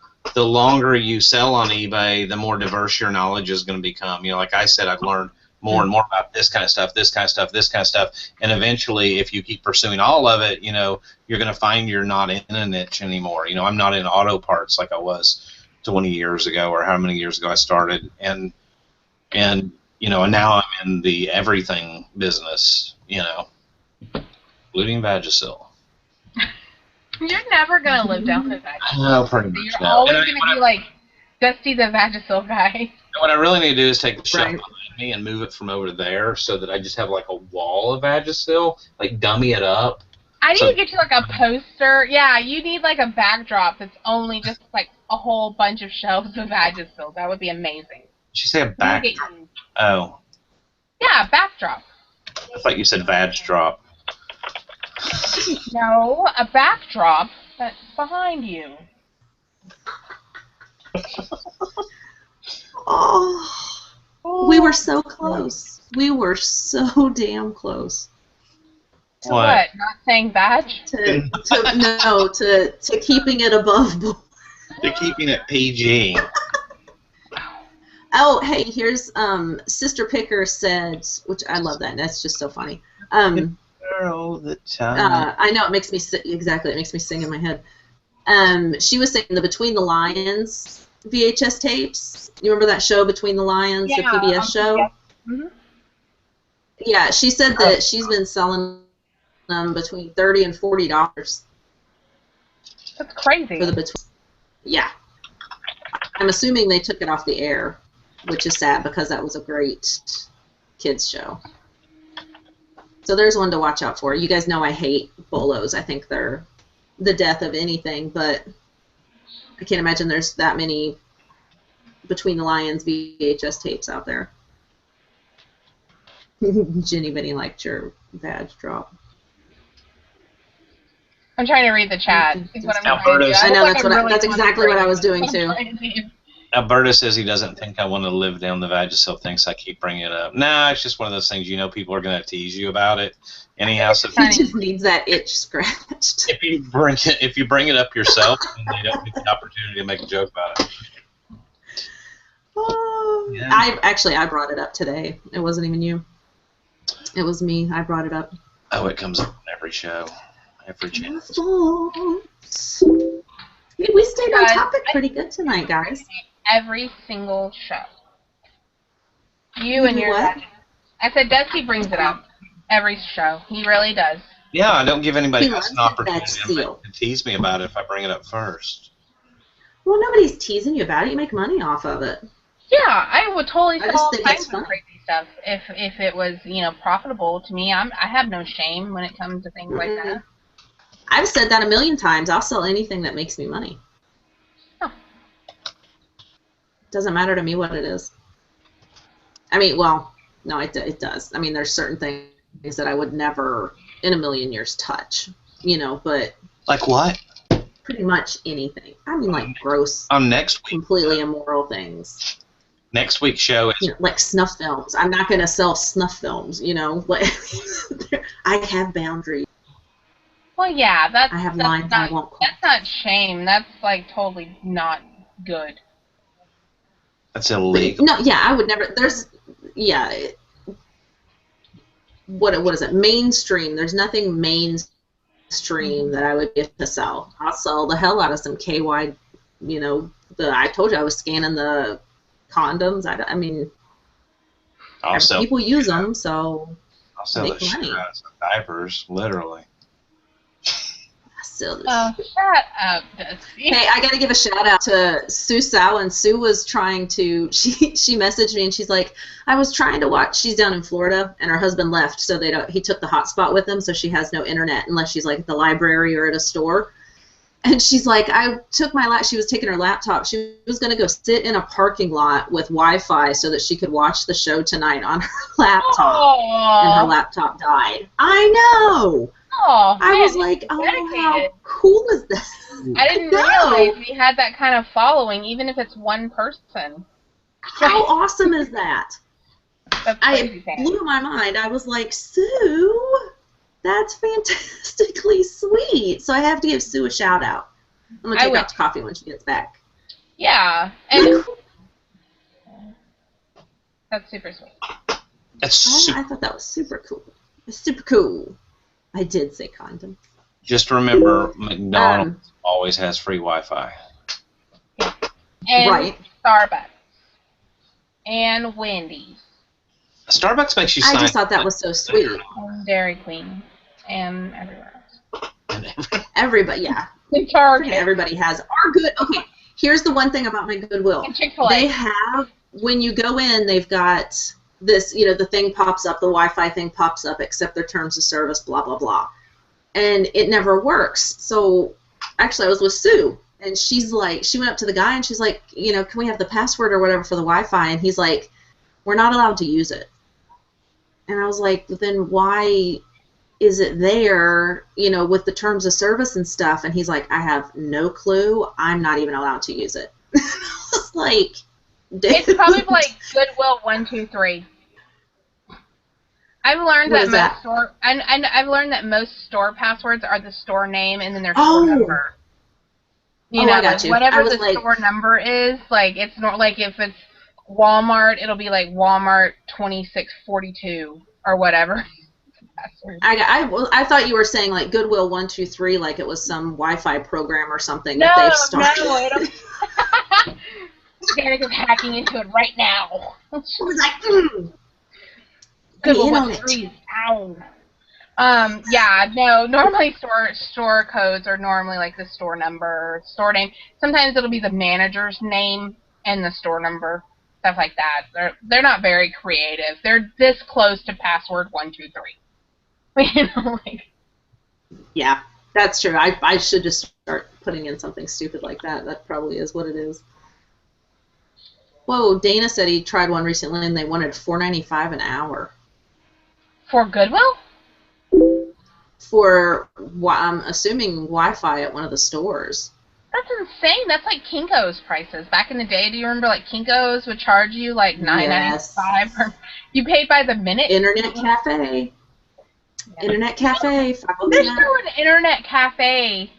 sell on eBay, the more diverse your knowledge is going to become. Like I said, I've learned more and more about this kind of stuff, this kind of stuff, this kind of stuff, and eventually, if you keep pursuing all of it, you're going to find you're not in a niche anymore. I'm not in auto parts like I was 20 years ago or how many years ago I started, and now I'm in the everything business, including Vagisil. You're never going to live down the Vagisil. No, pretty much. You're always going to be like Dusty the Vagisil guy. What I really need to do is take the shelf behind me and move it from over there so that I just have like a wall of Vagisil, dummy it up. I need to get you a poster. Yeah, you need a backdrop that's only just a whole bunch of shelves of Vagisil. That would be amazing. Did you say a backdrop? Oh. Yeah, backdrop. I thought you said vag drop. No, a backdrop that's behind you. Oh, we were so close. We were so damn close. To what? Not saying badge? To keeping it above board. To keeping it PG. Oh, hey, here's Sister Picker said, which I love that. That's just so funny. all the time. I know it makes me exactly. It makes me sing in my head. She was saying the Between the Lions VHS tapes. You remember that show Between the Lions, the PBS show? Yeah. Mm-hmm. Yeah, she said that she's been selling them between $30 and $40. That's crazy. For the between. Yeah. I'm assuming they took it off the air, which is sad because that was a great kids show. So there's one to watch out for. You guys know I hate bolos. I think they're the death of anything, but I can't imagine there's that many Between the Lions VHS tapes out there. Jenny Benny liked your badge drop. I'm trying to read the chat. Is what I'm trying to do. I know really that's exactly what I was doing too. Alberta says he doesn't think I want to live down the Vagisil, thinks I keep bringing it up. Nah, it's just one of those things, people are going to tease you about it. Anyhow, so he just needs that itch scratched. If you bring it up yourself, then they don't get the opportunity to make a joke about it. Oh, yeah. I brought it up today. It wasn't even you. It was me. I brought it up. Oh, it comes up on every show. Every channel. We stayed on topic pretty good tonight, guys. Every single show. You and your what? I said Dusty brings it up. Every show. He really does. Yeah, I don't give anybody He else an loves opportunity that to tease me about it if I bring it up first. Well, nobody's teasing you about it. You make money off of it. Yeah, I would totally I sell all just think kinds it's of fun. crazy stuff if it was, profitable to me. I have no shame when it comes to things like that. I've said that a million times. I'll sell anything that makes me money. Huh. Doesn't matter to me what it is. I mean, well, no, it does. I mean, there's certain things that I would never in a million years touch, but... Like what? Pretty much anything. I mean, like gross, next week, completely immoral things. Next week's show is... like snuff films. I'm not going to sell snuff films, Like, I have boundaries. Well, yeah, I have lines I won't cross. That's not shame. That's, totally not good. That's illegal. No, yeah, I would never... What is it? Mainstream. There's nothing mainstream that I would get to sell. I'll sell the hell out of some KY, I told you I was scanning the condoms. I mean, people use them, so I'll sell the shit out of some diapers, literally. Oh, shut up, Dusty. Hey, I got to give a shout out to Sue Sow, and Sue was trying to, she messaged me and she's like, I was trying to watch, she's down in Florida and her husband left, so he took the hotspot with him, so she has no internet unless she's like at the library or at a store. And she's like, she was taking her laptop, she was going to go sit in a parking lot with Wi-Fi so that she could watch the show tonight on her laptop. Aww. And her laptop died. I know! Oh, I man, was like, how cool is that? I didn't realize we had that kind of following, even if it's one person. How awesome is that? It blew my mind. I was like, Sue, that's fantastically sweet. So I have to give Sue a shout out. I'm going to take her out to coffee when she gets back. Yeah. And that's super sweet. I thought that was super cool. It's super cool. I did say condom. Just remember, McDonald's always has free Wi-Fi. Yeah. And right. Starbucks. And Wendy's. Starbucks makes you sign... I just thought that was so sweet. And Dairy Queen. And everywhere else. Everybody, yeah. Target. Everybody has our good... Okay, here's the one thing about my Goodwill. And Chick-fil-A. They have... When you go in, they've got... this, the thing pops up, the Wi-Fi thing pops up, accept their terms of service, blah, blah, blah. And it never works. So, actually, I was with Sue, and she's like, she went up to the guy, and she's like, can we have the password or whatever for the Wi-Fi? And he's like, we're not allowed to use it. And I was like, then why is it there, with the terms of service and stuff? And he's like, I have no clue. I'm not even allowed to use it. I was like... It's probably like Goodwill 123. I've learned I've learned that most store passwords are the store name and then their store number. I got you. Whatever the store number is, it's not like if it's Walmart, it'll be like Walmart 2642 or whatever. password. I thought you were saying like Goodwill 123, like it was some Wi-Fi program or something that they've started. No, Danica's hacking into it right now. She was like, Goodwill in on 123 is down. Yeah, no, normally store codes are normally like the store number, store name. Sometimes it'll be the manager's name and the store number, stuff like that. They're not very creative. They're this close to password 123. You know, like. Yeah, that's true. I should just start putting in something stupid like that. That probably is what it is. Whoa, Dana said he tried one recently and they wanted $4.95 an hour. For Goodwill? For, I'm assuming, Wi-Fi at one of the stores. That's insane. That's like Kinko's prices. Back in the day, do you remember like Kinko's would charge you like $9.95 or you paid by the minute? Internet cafe. Yeah. Internet cafe. There's still an internet cafe.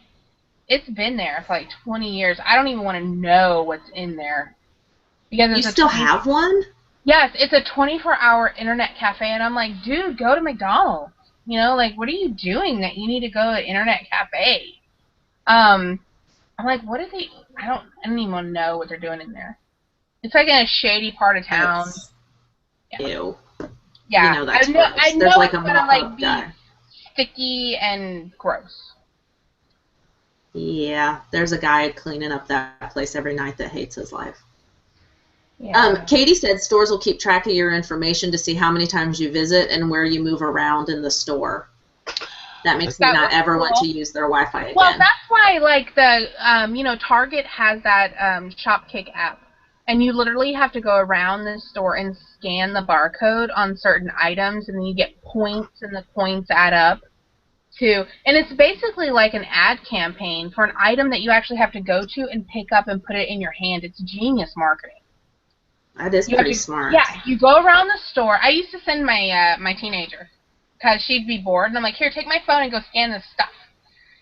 It's been there for like 20 years. I don't even want to know what's in there. Because you still have one? Yes, it's a 24-hour internet cafe, and I'm like, dude, go to McDonald's. You know, like, what are you doing that you need to go to an internet cafe? I'm like, what are they? I don't even know what they're doing in there. It's like in a shady part of town. Yeah. Ew. Yeah, you know that's I know There's like it's a gonna like be guy. sticky and gross. Yeah, there's a guy cleaning up that place every night that hates his life. Yeah. Katie said stores will keep track of your information to see how many times you visit and where you move around in the store. That makes me not ever want to use their Wi-Fi again. Well, that's why, like, the, Target has that Shopkick app. And you literally have to go around the store and scan the barcode on certain items, and then you get points, and the points add up to... And it's basically like an ad campaign for an item that you actually have to go to and pick up and put it in your hand. It's genius marketing. That is pretty smart. Yeah, you go around the store. I used to send my my teenager because she'd be bored, and I'm like, here, take my phone and go scan this stuff.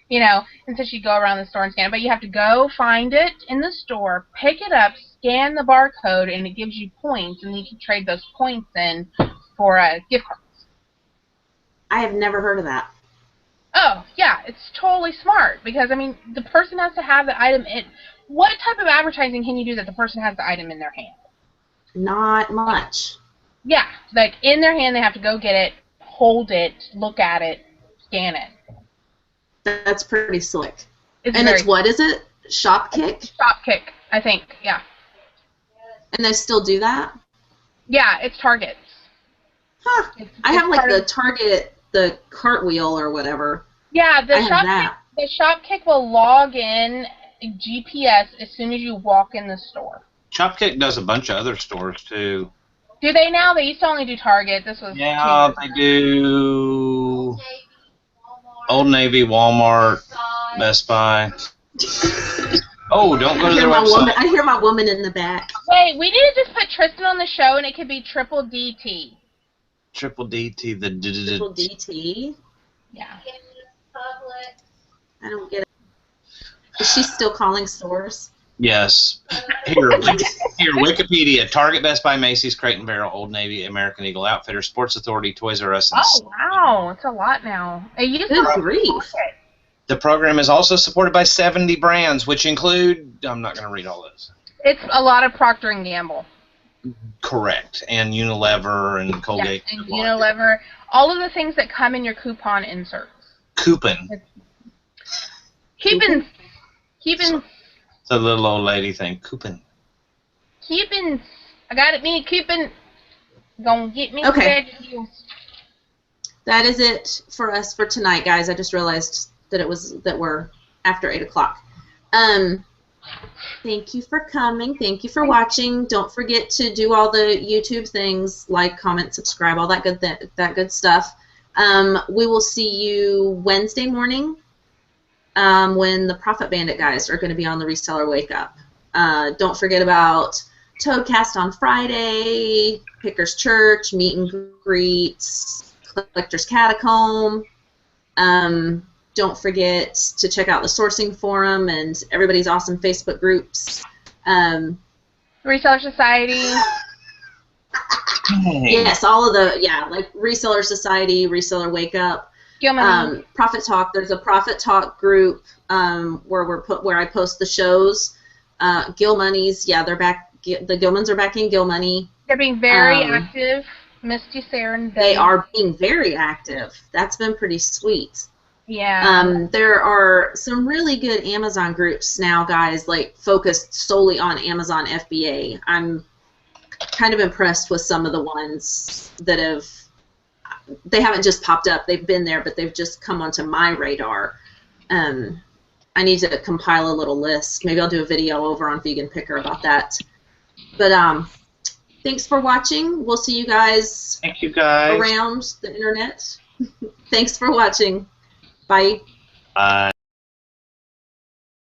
You know, and so she'd go around the store and scan it. But you have to go find it in the store, pick it up, scan the barcode, and it gives you points, and you can trade those points in for gift cards. I have never heard of that. Oh, yeah, it's totally smart because, I mean, the person has to have the item in. What type of advertising can you do that the person has the item in their hand? Not much. Yeah, like in their hand, they have to go get it, hold it, look at it, scan it. That's pretty slick. It's what is it? Shopkick? Shopkick, I think, yeah. And they still do that? Yeah, it's Target. Huh. I have like the Target, the cartwheel or whatever. Yeah, the Shopkick will log in GPS as soon as you walk in the store. Shopkick does a bunch of other stores, too. Do they now? They used to only do Target. This was they do Old Navy, Walmart, Best Buy. Oh, don't go to their website. I hear my woman in the back. Wait, we need to just put Tristan on the show, and it could be Triple DT. Triple DT, Triple DT? Yeah. I don't get it. Is she still calling stores? Yes. Here, Wikipedia. Target, Best Buy, Macy's, Crate and Barrel, Old Navy, American Eagle Outfitters, Sports Authority, Toys R Us, and wow. It's a lot now. Good grief. The program is also supported by 70 brands, which include... I'm not going to read all those. It's a lot of Procter & Gamble. Correct. And Unilever and Colgate. Yes, and Unilever. All of the things that come in your coupon inserts. Coupon. Coupons. The little old lady thing. Coupon. Coupons. I got it, me a coupon. Gonna get me okay. deals. That is it for us for tonight, guys. I just realized that we're after 8 o'clock. Thank you for coming. Thank you for watching. Don't forget to do all the YouTube things, like, comment, subscribe, all that good stuff. We will see you Wednesday morning. When the Profit Bandit guys are going to be on the Reseller Wake Up. Don't forget about Toadcast on Friday, Pickers Church, Meet and Greets, Collector's Catacomb. Don't forget to check out the Sourcing Forum and everybody's awesome Facebook groups. Reseller Society. Dang. Yes, all of the like Reseller Society, Reseller Wake Up, Gilman. Profit Talk. There's a Profit Talk group where I post the shows. Gil Money's, they're back. The Gilmans are back in Gil Money. They're being very active. Misty, Sarah, and They are being very active. That's been pretty sweet. Yeah. There are some really good Amazon groups now, guys, like focused solely on Amazon FBA. I'm kind of impressed with some of the ones that they haven't just popped up. They've been there, but they've just come onto my radar. I need to compile a little list. Maybe I'll do a video over on Vegan Picker about that. But thanks for watching. We'll see you guys. Thank you, guys. Around the internet. Thanks for watching. Bye. Bye.